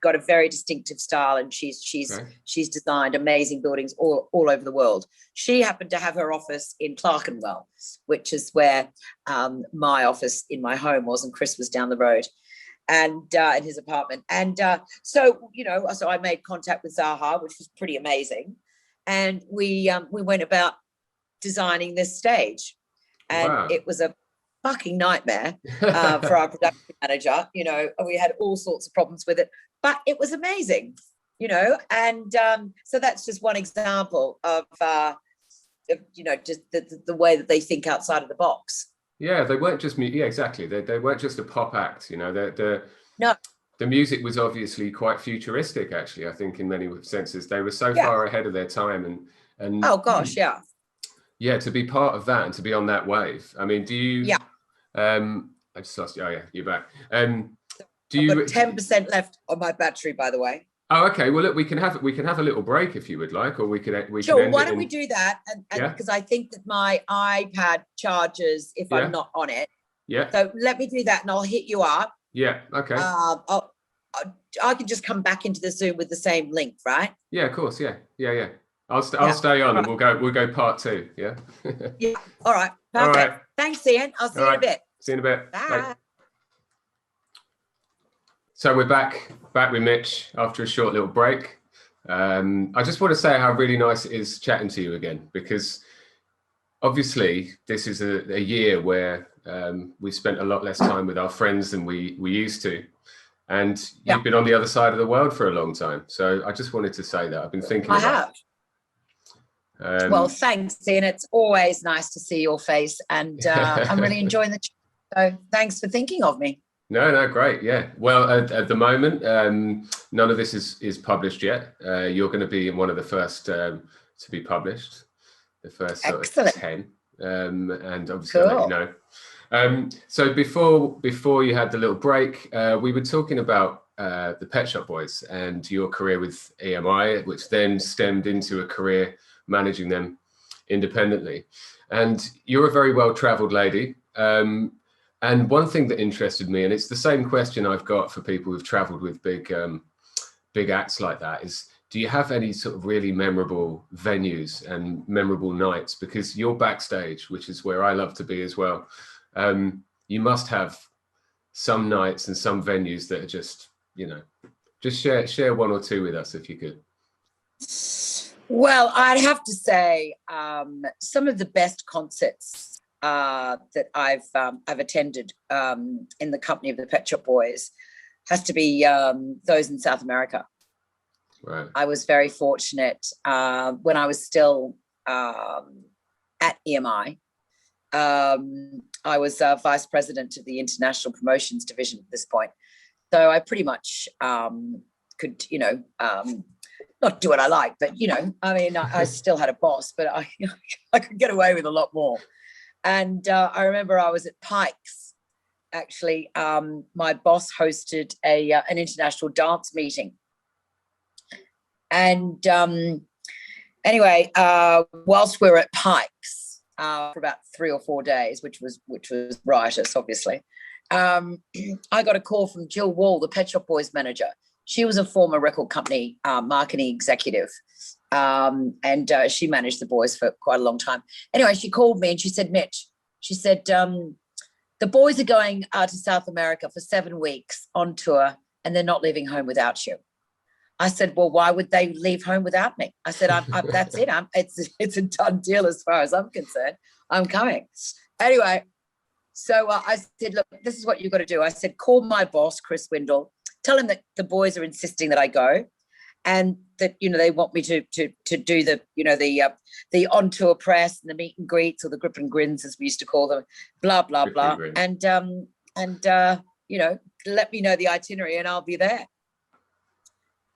got a very distinctive style, and she's designed amazing buildings all over the world. She happened to have her office in Clerkenwell, which is where my office in my home was, and Chris was down the road, and in his apartment. And so I made contact with Zaha, which was pretty amazing, and we went about designing this stage, and it was a fucking nightmare for our production manager. We had all sorts of problems with it, but it was amazing, and so that's just one example of just the way that they think outside of the box. Yeah, they weren't just exactly. They weren't just a pop act. The music was obviously quite futuristic, actually. I think in many senses they were so far ahead of their time, and oh gosh, yeah, to be part of that and to be on that wave. I mean, do you? Yeah. I just lost you. Oh yeah, you're back. Do you? I've got 10% left on my battery, by the way. Oh, okay. Well, look, we can have a little break if you would like, or we can. Sure. Why don't we do that? And because I think that my iPad charges if I'm not on it. Yeah. So let me do that, and I'll hit you up. Yeah. Okay. I can just come back into the Zoom with the same link, right? Yeah, of course. Yeah. I'll stay on, and we'll go part 2. Yeah. Yeah. All right. Perfect. All right. Thanks, Ian. I'll see you in a bit. See you in a bit. Bye. Bye. So we're back with Mitch after a short little break. I just want to say how really nice it is chatting to you again, because obviously this is a year where we spent a lot less time with our friends than we used to. And you've been on the other side of the world for a long time. So I just wanted to say that. I've been thinking about it. Well, thanks, Ian. It's always nice to see your face, and I'm really enjoying the chat. So thanks for thinking of me. No, great. Yeah. Well, at the moment, none of this is published yet. You're going to be in one of the first to be published, the first sort of 10. And obviously, I'll let you know. So before you had the little break, we were talking about the Pet Shop Boys and your career with EMI, which then stemmed into a career managing them independently. And you're a very well-traveled lady. And one thing that interested me, and it's the same question I've got for people who've traveled with big acts like that, is do you have any sort of really memorable venues and memorable nights? Because you're backstage, which is where I love to be as well. You must have some nights and some venues that are just share one or two with us if you could. Well, I'd have to say some of the best concerts that I've attended in the company of the Pet Shop Boys has to be those in South America. Right. I was very fortunate when I was still at EMI. I was vice president of the international promotions division at this point, so I pretty much could, not do what I like, but I still had a boss, but I could get away with a lot more. And I remember I was at Pikes. Actually, my boss hosted an international dance meeting, and anyway, whilst we were at Pikes for about 3 or 4 days, which was riotous, obviously, I got a call from Jill Wall, the Pet Shop Boys manager. She was a former record company marketing executive, and she managed the boys for quite a long time. Anyway, she called me and she said, Mitch, she said, the boys are going to South America for 7 weeks on tour, and they're not leaving home without you. I said, well, why would they leave home without me? I said, that's it. It's a done deal as far as I'm concerned. I'm coming. Anyway, so I said, look, this is what you've got to do. I said, call my boss, Chris Windle, tell him that the boys are insisting that I go, and that, you know, they want me to do the, you know, the on tour press and the meet and greets, or the grip and grins, as we used to call them, blah blah Grip blah, and and you know, let me know the itinerary and I'll be there.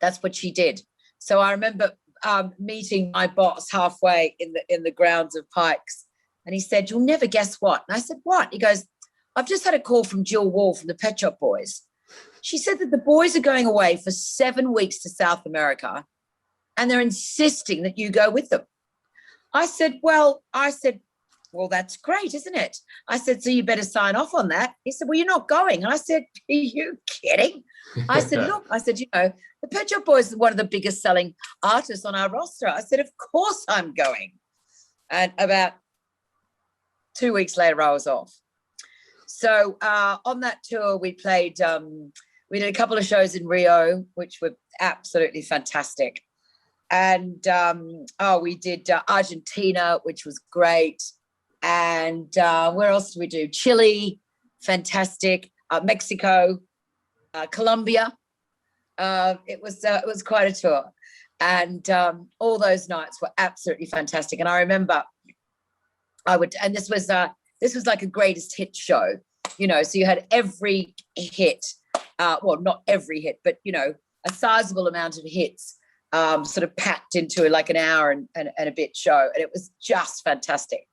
That's what she did. So I remember meeting my boss halfway in the grounds of Pikes, and he said, "You'll never guess what." And I said, "What?" He goes, "I've just had a call from Jill Wall from the Pet Shop Boys. She said that the boys are going away for 7 weeks to South America, and they're insisting that you go with them." I said, well, that's great, isn't it? I said, so you better sign off on that. He said, well, you're not going. And I said, are you kidding? I said, look, you know, the Pet Shop Boys are one of the biggest selling artists on our roster. I said, of course I'm going. And about 2 weeks later, I was off. So on that tour, we played, we did a couple of shows in Rio, which were absolutely fantastic. And we did Argentina, which was great. And where else did we do? Chile, fantastic. Mexico, Colombia. It was quite a tour. And all those nights were absolutely fantastic. And I remember this was like a greatest hit show, you know, so you had every hit, well, not every hit, but, you know, a sizable amount of hits sort of packed into like an hour and a bit show. And it was just fantastic.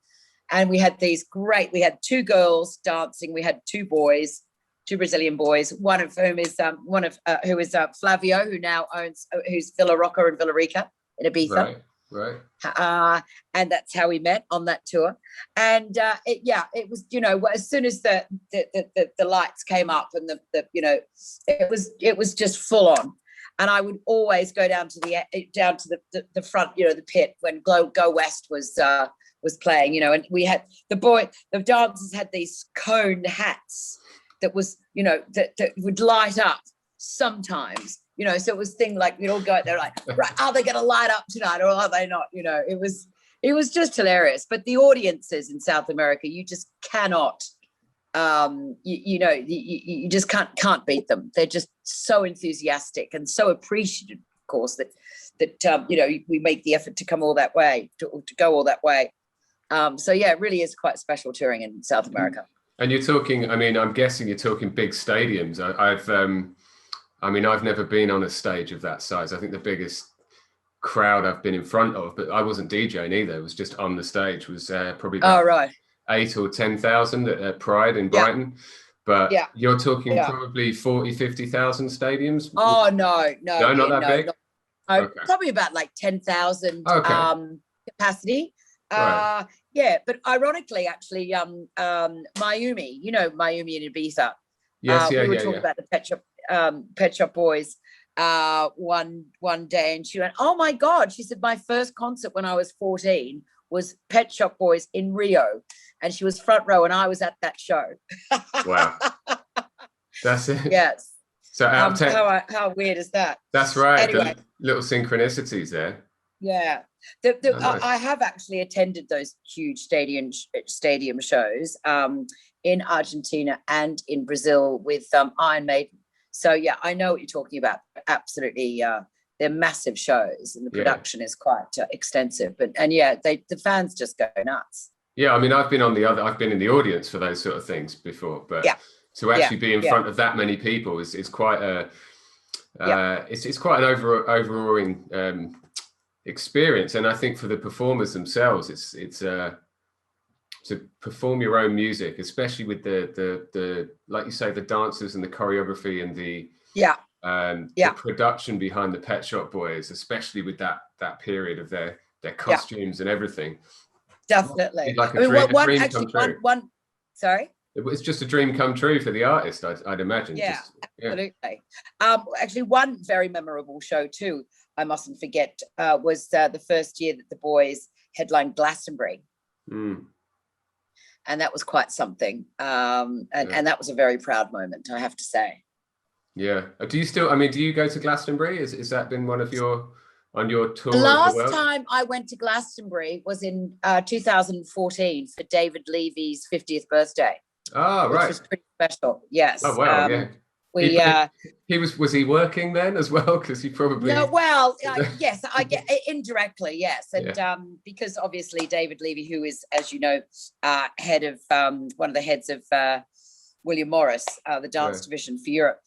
And we had we had 2 girls dancing. We had 2 boys, 2 Brazilian boys, one of whom is Flavio, who's Villa Rocca and Villa Rica in Ibiza. Right. And that's how we met on that tour. And it was, you know, as soon as the lights came up and the you know, it was just full on. And I would always go down to the front, you know, the pit when Go West was playing, you know, and we had the dancers had these cone hats that was, you know, that would light up sometimes, you know, so it was thing like we'd all go out there like, right, are they going to light up tonight or are they not? You know, it was just hilarious. But the audiences in South America, you just cannot, you just can't beat them. They're just so enthusiastic and so appreciative, of course, that you know, we make the effort to come all that way, to go all that way. So yeah, it really is quite special touring in South America. And you're talking, I mean, I'm guessing you're talking big stadiums. I've never been on a stage of that size. I think the biggest crowd I've been in front of, but I wasn't DJing either. It was just on the stage. Was probably about 8 or 10,000 at Pride in Brighton. But you're talking probably 40, 50,000 stadiums. Oh no, not that big. No. Okay. Probably about like 10,000 capacity. Right. Yeah, but ironically, actually, Mayumi, you know, Mayumi in Ibiza. Yes, we were talking about the Pet Shop Boys one day, and she went, "Oh my God!" She said, "My first concert when I was 14 was Pet Shop Boys in Rio," and she was front row, and I was at that show. Wow, that's it. Yes. So out of 10, how weird is that? That's right. Anyway, the little synchronicities there. Yeah. Nice. I have actually attended those huge stadium shows in Argentina and in Brazil with Iron Maiden. So yeah, I know what you're talking about. Absolutely, they're massive shows, and the production is quite extensive. And yeah, the fans just go nuts. Yeah, I mean, I've been in the audience for those sort of things before, but to actually be in front of that many people is quite a it's quite an overawing experience. And I think for the performers themselves, it's to perform your own music, especially with the like you say, the dancers and the choreography and the production behind the Pet Shop Boys, especially with that period of their costumes and everything. Definitely. Like a dream come true. Sorry? It's just a dream come true for the artist, I'd imagine. Yeah, absolutely. Actually, one very memorable show too, I mustn't forget, was the first year that the boys headlined Glastonbury. And that was quite something. And that was a very proud moment, I have to say. Yeah. Do you still, I mean, do you go to Glastonbury? Is that been one of your, on your tour The of the last world? time I went to Glastonbury was in 2014 for David Levy's 50th birthday. Oh, which right. was pretty special. Yes. Oh, wow. Yeah. We He was he working then as well? Because he probably. no, well, yes, I get indirectly, yes, and Yeah. because obviously David Levy, who is, as you know, head of one of the heads of William Morris, the dance Right. division for Europe,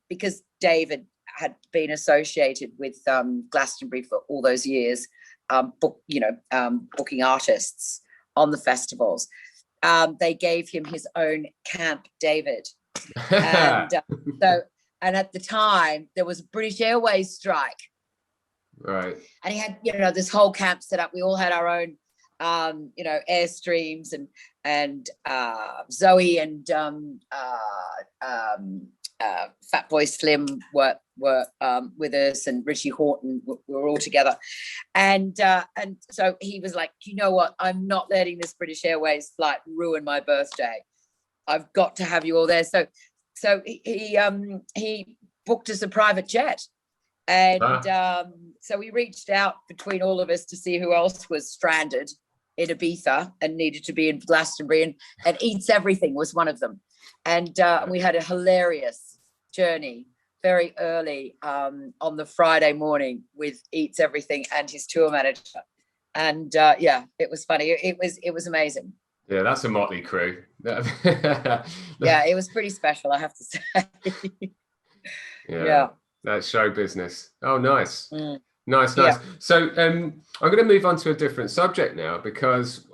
because David had been associated with Glastonbury for all those years, booking artists on the festivals. They gave him his own Camp David, and and at the time there was a British Airways strike, Right. and he had this whole camp set up. We all had our own airstreams, and Zoe and Fatboy Slim were with us, and Richie Horton were all together, and so he was like, you know what, I'm not letting this British Airways flight ruin my birthday. I've got to have you all there. So he booked us a private jet, and so we reached out between all of us to see who else was stranded in Ibiza and needed to be in Glastonbury, and Eats Everything was one of them, and we had a hilarious journey very early on the Friday morning with Eats Everything and his tour manager, and it was funny. It was amazing. Yeah, that's a motley crew. Yeah, it was pretty special, I have to say. Yeah, that's show business. Oh, nice. Nice. Yeah. So I'm going to move on to a different subject now, because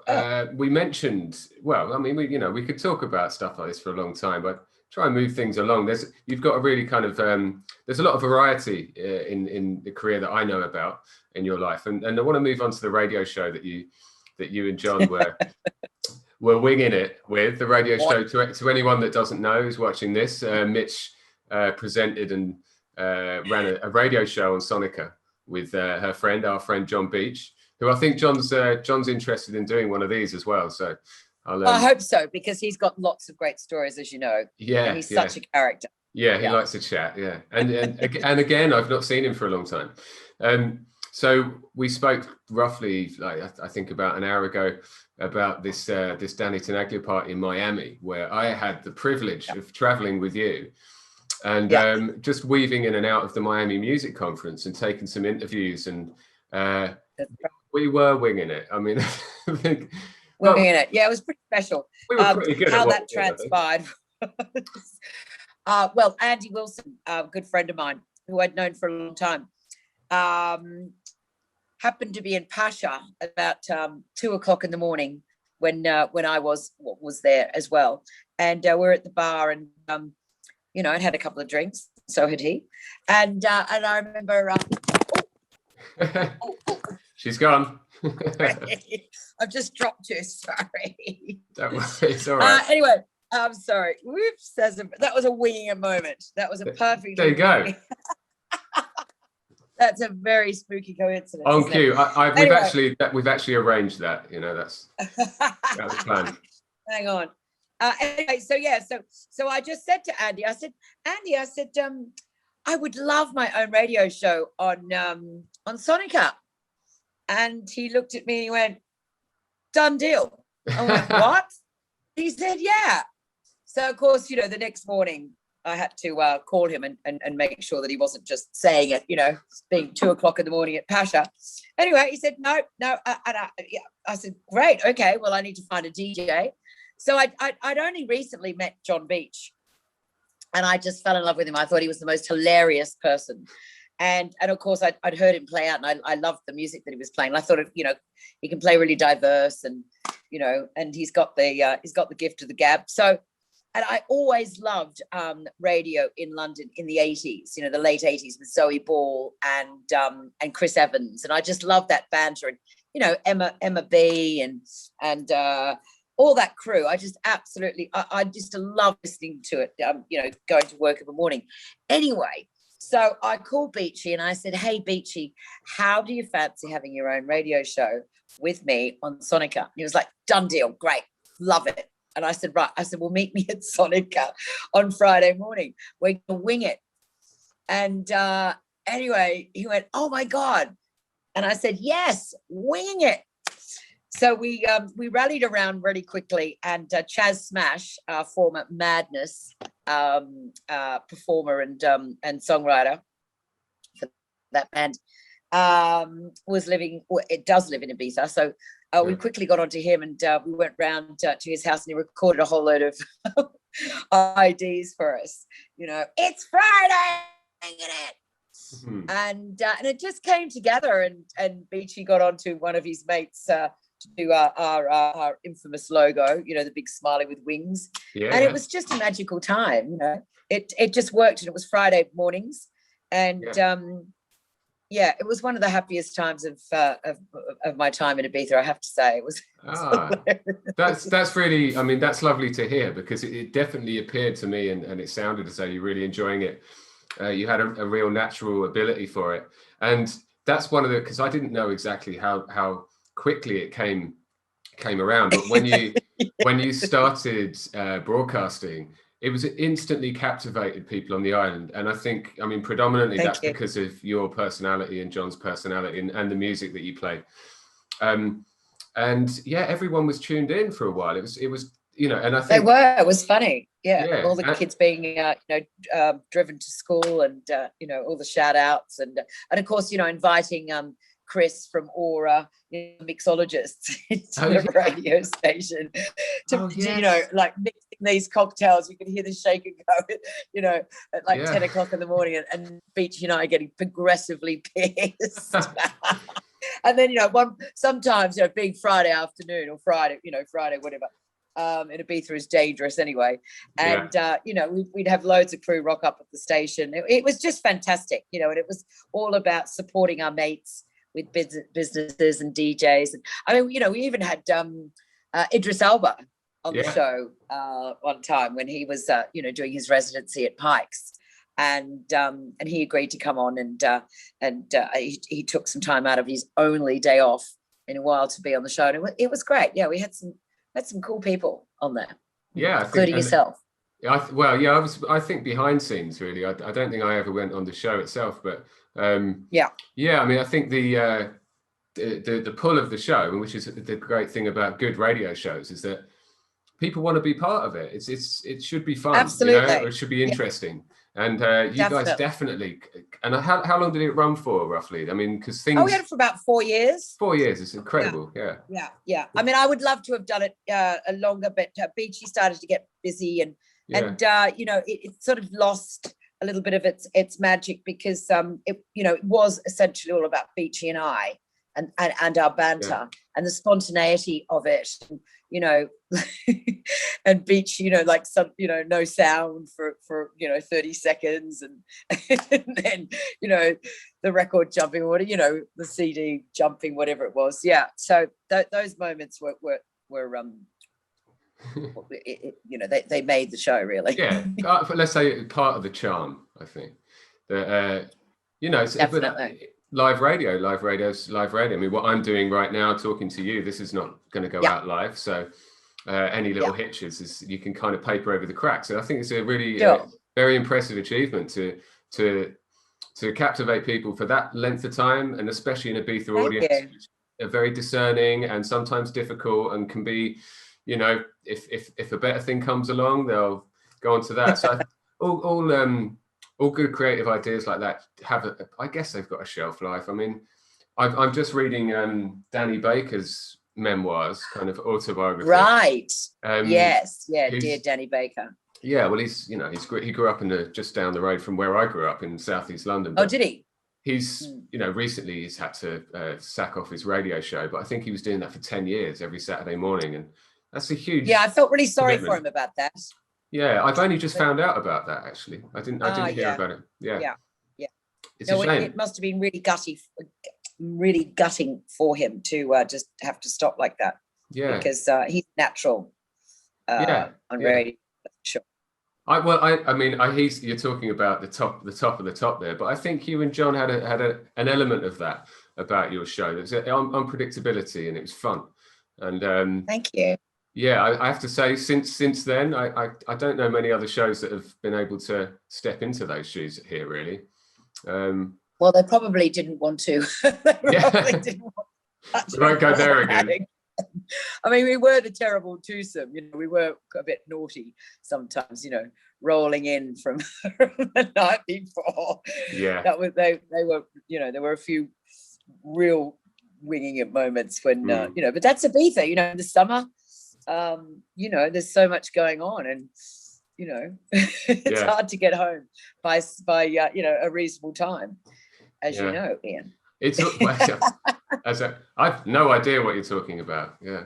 we mentioned, well, I mean, we could talk about stuff like this for a long time, but try and move things along. You've got a really kind of, there's a lot of variety in the career that I know about in your life. And I want to move on to the radio show that you and John were winging it with, the radio show. To anyone that doesn't know, who's watching this, Mitch presented and ran a radio show on Sonica with our friend John Beach, who I think John's interested in doing one of these as well. So I hope so, because he's got lots of great stories, as you know. Yeah, and he's such a character. Yeah, he likes to chat. Yeah, and again, I've not seen him for a long time. So we spoke roughly, like I think about an hour ago, about this Danny Tenaglia party in Miami, where I had the privilege of traveling with you, and just weaving in and out of the Miami Music Conference and taking some interviews, and we were winging it. I mean, I think. Winging it. Yeah, it was pretty special. We were pretty good how at that transpired. Well, Andy Wilson, a good friend of mine who I'd known for a long time, happened to be in Pacha about 2:00 in the morning when I was there as well, and we're at the bar, and I'd had a couple of drinks, so had he, and I remember. She's gone. I've just dropped you. Sorry. Don't worry, it's all right. Anyway, I'm sorry. Whoops, that was a winging moment. That was a perfect. There you go. That's a very spooky coincidence. On cue. Anyway. We've actually arranged that. That's the plan. Hang on. Anyway, so I just said to Andy, I said, I would love my own radio show on Sonica. And he looked at me and he went, done deal. I went, what? He said, yeah. So, of course, the next morning I had to call him and make sure that he wasn't just saying it, being 2:00 in the morning at Pacha. Anyway, he said, no. I said, great. Okay, well, I need to find a DJ. So I'd only recently met John Beach, and I just fell in love with him. I thought he was the most hilarious person. And of course, I'd heard him play out, and I loved the music that he was playing. And I thought, he can play really diverse, and and he's got the gift of the gab. So, and I always loved radio in London in the 80s, the late 80s, with Zoe Ball and Chris Evans, and I just loved that banter, and Emma B and all that crew. I just absolutely, I just love listening to it. Going to work in the morning. Anyway. So I called Beachy and I said, hey, Beachy, how do you fancy having your own radio show with me on Sonica? And he was like, done deal. Great. Love it. And I said, right. I said, well, meet me at Sonica on Friday morning. We're going to wing it. And anyway, he went, oh my God. And I said, yes, winging it. So we rallied around really quickly, and Chaz Smash, our former Madness performer and songwriter for that band, does live in Ibiza. So we quickly got onto him, and we went round to his house, and he recorded a whole load of IDs for us. It's Friday, winging it. Mhm. And it just came together, and Beachy got onto one of his mates to do our infamous logo, the big smiley with wings. And it was just a magical time. It just worked, and it was Friday mornings, and it was one of the happiest times of my time in Ibiza, I have to say. It was that's really, I mean, that's lovely to hear, because it definitely appeared to me, and it sounded as though you're really enjoying it. You had a real natural ability for it, and that's one of the, because I didn't know exactly how quickly it came around, but when you started broadcasting, it was instantly captivated people on the island. And I think, I mean, predominantly that's because of your personality and John's personality and the music that you play. And everyone was tuned in for a while. It was and I think it was funny. All the kids being driven to school, and all the shout outs, and of course inviting Chris from Aura, mixologists, into the radio station to like mixing these cocktails. You could hear the shaker go, at like 10 o'clock in the morning, and Beachy and I are getting progressively pissed. And then sometimes being Friday afternoon or Friday whatever. In Ibiza is dangerous anyway, and we'd have loads of crew rock up at the station. It was just fantastic, and it was all about supporting our mates with businesses and DJs. And I mean, we even had Idris Elba on the show one time when he was doing his residency at Pikes, and he agreed to come on, and he took some time out of his only day off in a while to be on the show, and it was great. We had some cool people on there, including yourself. I think behind scenes, really. I don't think I ever went on the show itself, but I mean, I think the pull of the show, which is the great thing about good radio shows, is that people want to be part of it. It should be fun. Absolutely. Or it should be interesting. And you guys definitely. And how long did it run for, roughly? I mean, because things. We had it for about 4 years. 4 years. It's incredible. Yeah. I mean, I would love to have done it longer, but Beachy started to get busy, and it sort of lost a little bit of its magic, because it was essentially all about Beachy and I, and our banter and the spontaneity of it. And Beach, like some, no sound for 30 seconds, and then the record jumping, or the CD jumping, whatever it was. So those moments were they made the show, really. Let's say part of the charm, I think. That Definitely. Live radio. I mean, what I'm doing right now, talking to you, this is not going to go out live. So any little hitches is you can kind of paper over the cracks. And I think it's a really very impressive achievement to captivate people for that length of time, and especially in Ibiza audience, which are very discerning and sometimes difficult, and can be, if a better thing comes along, they'll go on to that. So all good creative ideas like that I guess they've got a shelf life. I mean, I'm just reading Danny Baker's memoirs, kind of autobiography. Right. Dear Danny Baker. Yeah, well, he grew up just down the road from where I grew up in southeast London. Oh, did he? He's, recently he's had to sack off his radio show, but I think he was doing that for 10 years every Saturday morning, and that's a huge. Yeah, I felt really sorry for him about that. Yeah, I've only just found out about that, actually. I didn't hear about it. Yeah. It's a shame. It must have been really gutting for him to just have to stop like that. Yeah. Because he's natural on radio, sure. You're talking about the top of the top there, but I think you and John had an element of that about your show. There's unpredictability, and it was fun. And thank you. Yeah, I have to say, since then, I don't know many other shows that have been able to step into those shoes here, really. Well, they probably didn't want to. Yeah. We won't go there again. I mean, we were the terrible twosome, you know, we were a bit naughty sometimes, you know, rolling in from the night before. Yeah. That was, they were, you know, there were a few real winging it moments when, you know, but that's Ibiza, you know, in the summer, you know, there's so much going on, and, you know, it's hard to get home by you know, a reasonable time, as you know, Ian. It's I've no idea what you're talking about. Yeah.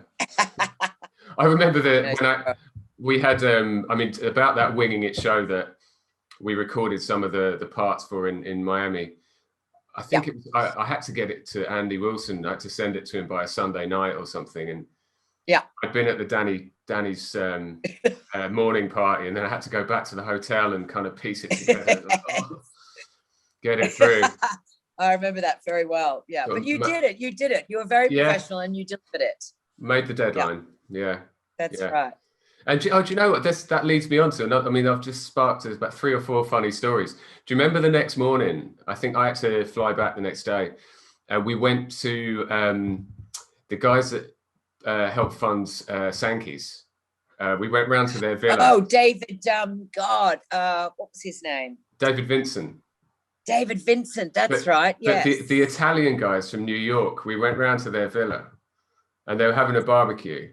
I remember that we had I mean, about that winging it show that we recorded some of the parts for in Miami. I think it was, I had to get it to Andy Wilson. I had to send it to him by a Sunday night or something, and I'd been at the Danny's morning party, and then I had to go back to the hotel and kind of piece it together. Get it through. I remember that very well. Yeah, but you did it. You did it. You were very professional, and you delivered it. Made the deadline. Yeah, that's right. And do you know what? That leads me on to another. I mean, I've just sparked about 3 or 4 funny stories. Do you remember the next morning? I think I had to fly back the next day. We went to the guys that help funds Sankey's. We went round to their villa. Oh, David. God, what was his name? David Vincent. David Vincent. That's right. But the Italian guys from New York. We went round to their villa, and they were having a barbecue.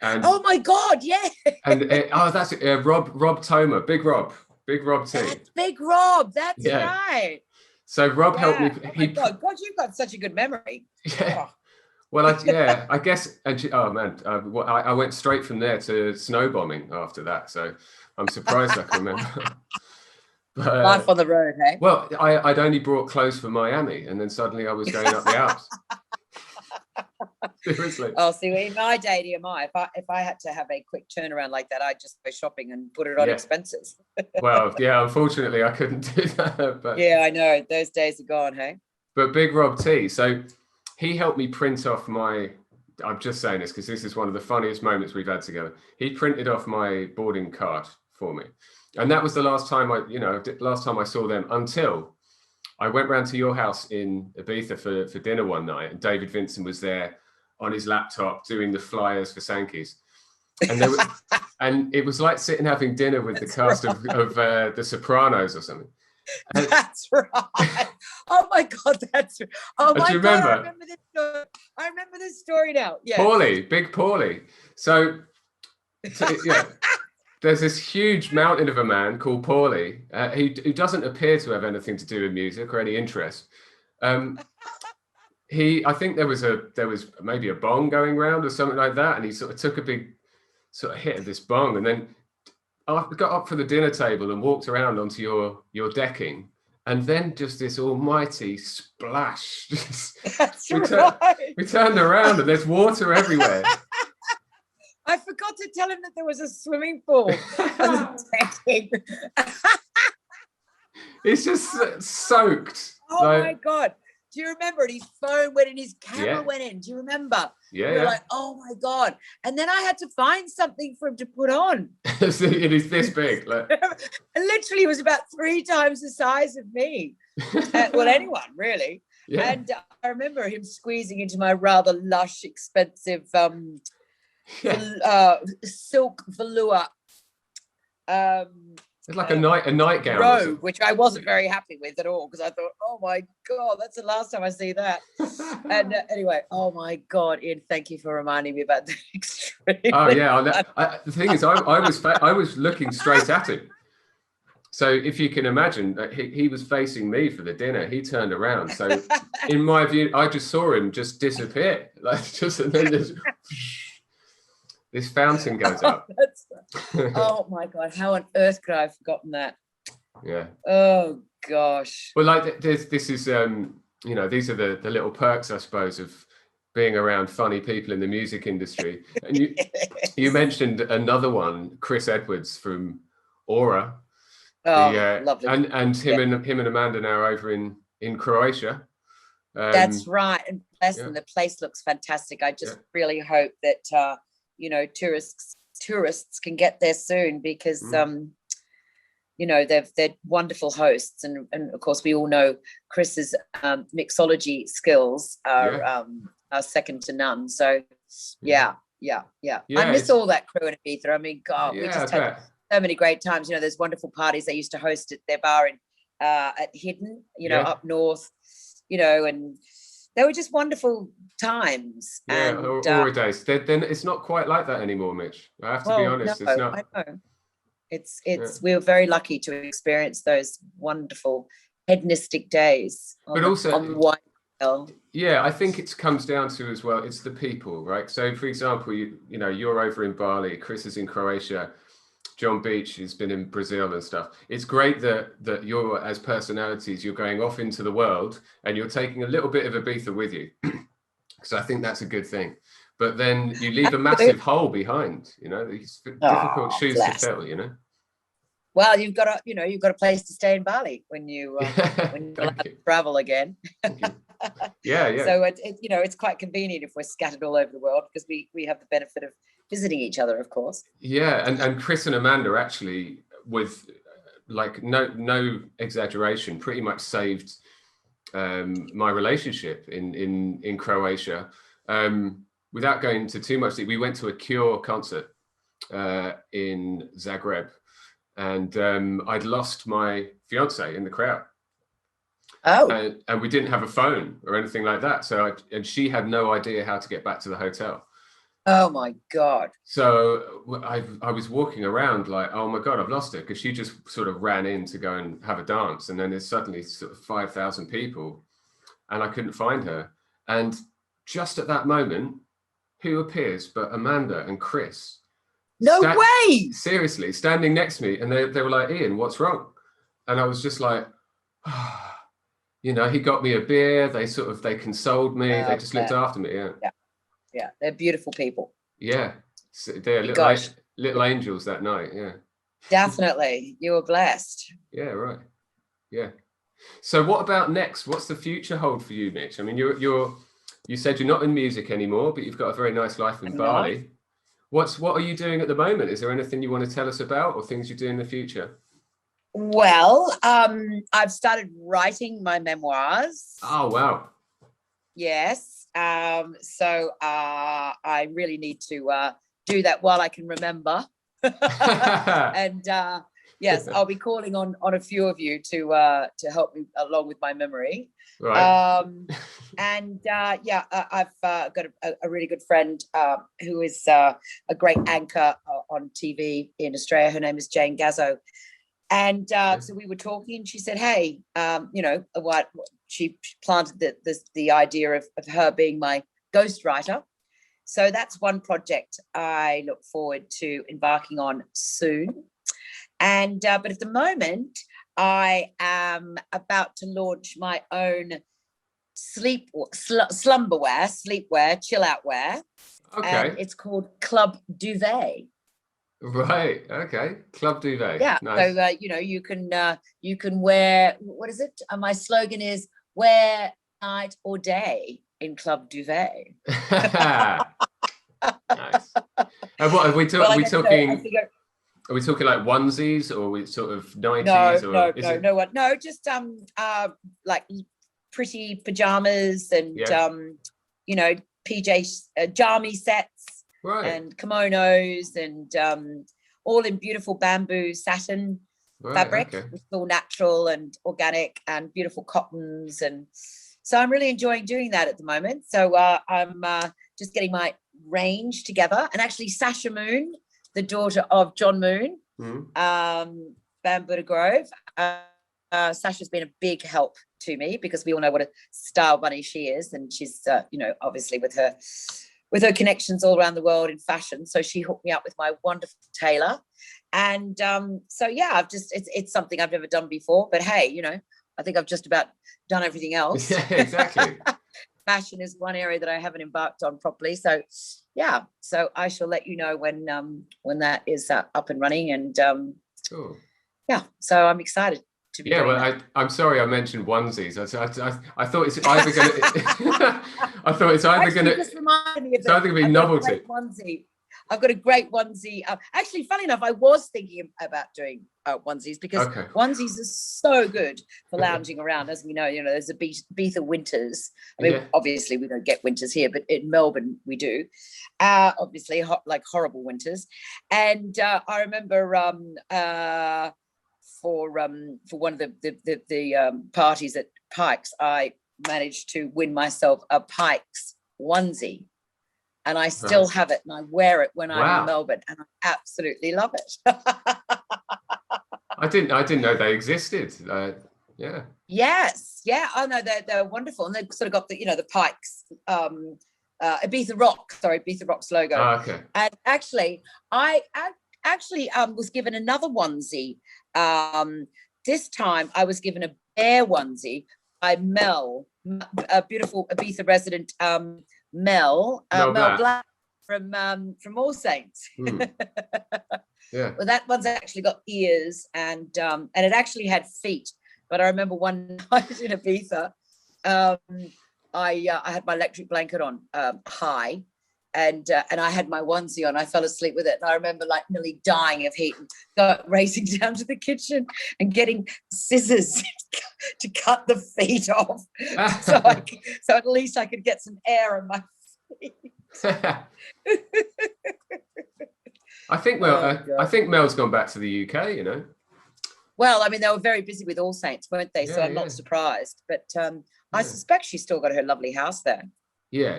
And, oh my God! Yeah. And that's it. Rob Toma, Big Rob T. That's Big Rob. That's right. So Rob helped me. Oh my God, you've got such a good memory. Yeah. Oh. Well, I guess. And oh man, I went straight from there to snow bombing after that. So I'm surprised I can remember. But, life on the road, hey? Well, I'd only brought clothes for Miami, and then suddenly I was going up the Alps. Seriously. Oh, see, in my day, if I had to have a quick turnaround like that, I'd just go shopping and put it on expenses. Well, yeah, unfortunately, I couldn't do that. But yeah, I know. Those days are gone, hey? But Big Rob T, so he helped me print off my, I'm just saying this because this is one of the funniest moments we've had together. He printed off my boarding card for me. And that was the last time I saw them, until I went round to your house in Ibiza for dinner one night, and David Vincent was there on his laptop doing the flyers for Sankey's. And and it was like sitting having dinner with the cast of The Sopranos or something. And that's right. Oh my God, that's right. Oh my God, I remember this story. I remember this story now. Yeah. Big Paulie. So yeah. There's this huge mountain of a man called Paulie, who doesn't appear to have anything to do with music or any interest. I think there was maybe a bong going round or something like that, and he sort of took a big sort of hit of this bong, and then got up from the dinner table and walked around onto your decking, and then just this almighty splash. That's right. We turned around and there's water everywhere. I forgot to tell him that there was a swimming pool. It's just soaked. Oh my God. Do you remember it? His phone went in, his camera went in. Do you remember? Yeah. We were like, oh my God. And then I had to find something for him to put on. It is this big. Like. Literally, it was about 3 times the size of me. Well, anyone, really. Yeah. And I remember him squeezing into my rather lush, expensive silk velour it's like a nightgown robe, which I wasn't very happy with at all, because I thought, oh my God, that's the last time I see that. And anyway, oh my God, Ian, thank you for reminding me about the extreme. Oh yeah, the thing is, I was looking straight at him. So if you can imagine, he was facing me for the dinner. He turned around. So in my view, I just saw him just disappear, and then this fountain goes up. Oh my God, how on earth could I have forgotten that? Yeah. Oh gosh. Well, this is these are the little perks, I suppose, of being around funny people in the music industry. And you mentioned another one, Chris Edwards from Aura. Oh, lovely. And him and Amanda now over in Croatia. That's right. And bless them, the place looks fantastic. I just really hope that tourists can get there soon, because they're wonderful hosts, and of course we all know Chris's mixology skills are second to none. So yeah. I miss all that crew in Ibiza. I mean, God, we just had so many great times. There's wonderful parties they used to host at their bar in at Hidden, up north, and they were just wonderful times. Yeah, and Aura days. Then it's not quite like that anymore, Mitch. I have to be honest. No, it's not. I know. It's we were very lucky to experience those wonderful hedonistic days. But also on the wine hill. Yeah, I think it comes down to as well, it's the people, right? So for example, you're over in Bali, Chris is in Croatia, John Beach has been in Brazil and stuff. It's great that you're, as personalities, you're going off into the world and you're taking a little bit of Ibiza with you. Because I think that's a good thing. But then you leave a massive hole behind, these difficult shoes to fill, Well, you've got a place to stay in Bali when you travel again. Yeah. So it's quite convenient if we're scattered all over the world, because we have the benefit of visiting each other, of course. Yeah, and Chris and Amanda actually, with like no exaggeration, pretty much saved my relationship in Croatia. Without going into too much, we went to a Cure concert in Zagreb, and I'd lost my fiance in the crowd. Oh. And we didn't have a phone or anything like that. And she had no idea how to get back to the hotel. Oh my God. So I was walking around like, oh my God, I've lost her, because she just sort of ran in to go and have a dance. And then there's suddenly sort of 5,000 people and I couldn't find her. And just at that moment, who appears but Amanda and Chris? No way! Seriously, standing next to me. And they were like, Ian, what's wrong? And I was just like, he got me a beer. They consoled me. They just looked after me. Yeah, they're beautiful people. Yeah, they're little angels that night. Yeah, definitely. You were blessed. Yeah, right. Yeah. So what about next? What's the future hold for you, Mitch? I mean, you said you're not in music anymore, but you've got a very nice life in Bali. What are you doing at the moment? Is there anything you want to tell us about, or things you do in the future? Well, I've started writing my memoirs. Oh, wow. Yes. So I really need to do that while I can remember. And yes, I'll be calling on a few of you to help me along with my memory. Right. I've got a really good friend who is a great anchor on TV in Australia. Her name is Jane Gazzo. And so we were talking, and she said, hey, she planted the idea of her being my ghostwriter. So that's one project I look forward to embarking on soon. And but at the moment, I am about to launch my own sleepwear, chill out wear. Okay. And it's called Club Duvet. Right. Okay. Club Duvet. Yeah. Nice. So you can wear, what is it? My slogan is wear night or day in Club Duvet. Nice. And what are we talking? Are we talking like onesies, or are we sort of 90s? No, just like pretty pajamas and PJ jammy sets, right, and kimonos, and all in beautiful bamboo satin fabric. Okay. It's all natural and organic and beautiful cottons, and so I'm really enjoying doing that at the moment. So I'm just getting my range together, and actually Sasha Moon, the daughter of John Moon, Bambuda Grove. Sasha's been a big help to me, because we all know what a style bunny she is, and she's obviously with her connections all around the world in fashion. So she hooked me up with my wonderful tailor, and it's something I've never done before. But hey, I think I've just about done everything else. Yeah, exactly. Fashion is one area that I haven't embarked on properly. So yeah, so I shall let you know when that is up and running. And cool. Yeah, so I'm excited to be. Yeah, well, I'm sorry I mentioned onesies. I thought it's either going to. I thought it's either going to. It's either going to be novelty. Onesie. I've got a great onesie. Actually, funny enough, I was thinking about doing onesies because onesies are so good for lounging around. As we know, there's the Ibiza winters. I mean, obviously we don't get winters here, but in Melbourne we do. Obviously, horrible winters. And I remember for one of the parties at Pikes, I managed to win myself a Pikes onesie. And I still have it, and I wear it when I'm in Melbourne, and I absolutely love it. I didn't know they existed. Yeah. Yes. Yeah. Oh no, they're wonderful, and they've sort of got the Pikes, Ibiza Rock's logo. Oh, okay. And actually, I was given another onesie. This time, I was given a bear onesie by Mel, a beautiful Ibiza resident. Mel Black from All Saints. Yeah. Well, that one's actually got ears and it actually had feet. But I remember one night in Ibiza, I had my electric blanket on high, and I had my onesie on. I fell asleep with it, and I remember nearly dying of heat and racing down to the kitchen and getting scissors to cut the feet off, so at least I could get some air in my feet. I think Mel's gone back to the UK. Well, I mean, they were very busy with All Saints, weren't they? So I'm not surprised. But I suspect she's still got her lovely house there. Yeah,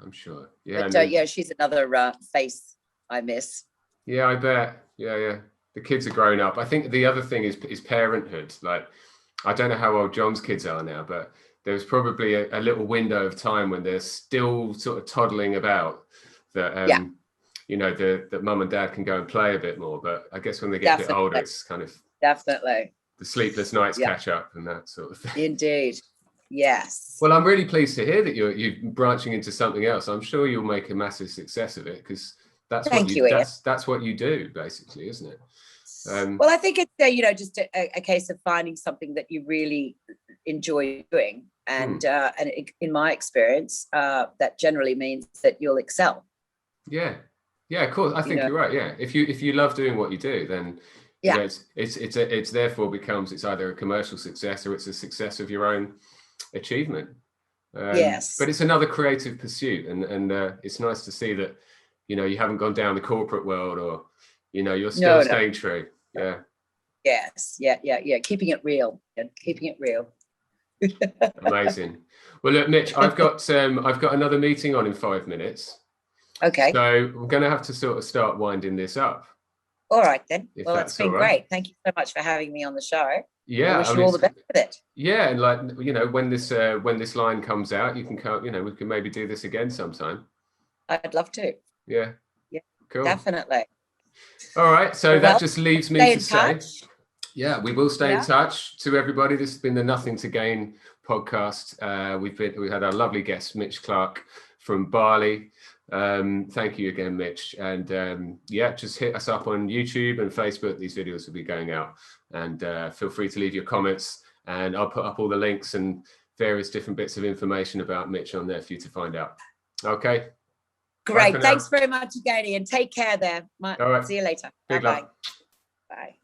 I'm sure. Yeah, but she's another face I miss. Yeah, I bet. Yeah. The kids are grown up. I think the other thing is parenthood. Like, I don't know how old John's kids are now, but there's probably a little window of time when they're still sort of toddling about that. That mum and dad can go and play a bit more. But I guess when they get a bit older, it's kind of definitely the sleepless nights catch up and that sort of thing. Indeed. Yes. Well, I'm really pleased to hear that you're branching into something else. I'm sure you'll make a massive success of it, because that's what you do, basically, isn't it? Well, I think it's just a case of finding something that you really enjoy doing, and in my experience, that generally means that you'll excel. Yeah, of course. I think you're right. Yeah, if you love doing what you do, then it's therefore becomes it's either a commercial success or it's a success of your own achievement. Yes, but it's another creative pursuit, and it's nice to see that you haven't gone down the corporate world, or you're still staying true. Yeah. Yes. Yeah. Keeping it real. Amazing. Well, look, Mitch, I've got another meeting on in 5 minutes. Okay. So we're going to have to sort of start winding this up. All right then. Well, it's been great. Thank you so much for having me on the show. Yeah, I wish you all the best with it. Yeah, and when this line comes out, you can come. We can maybe do this again sometime. I'd love to. Yeah. Yeah. Cool. Definitely. Had that just leaves me to say. Touch. Yeah, we will stay in touch. To everybody, this has been the Nothing to Gain podcast. We had our lovely guest Mitch Clark from Bali. Thank you again, Mitch. And just hit us up on YouTube and Facebook. These videos will be going out, and feel free to leave your comments, and I'll put up all the links and various different bits of information about Mitch on there for you to find out. Okay. Great. Thanks very much again, Ian. Take care there. All right. See you later. Bye. Bye.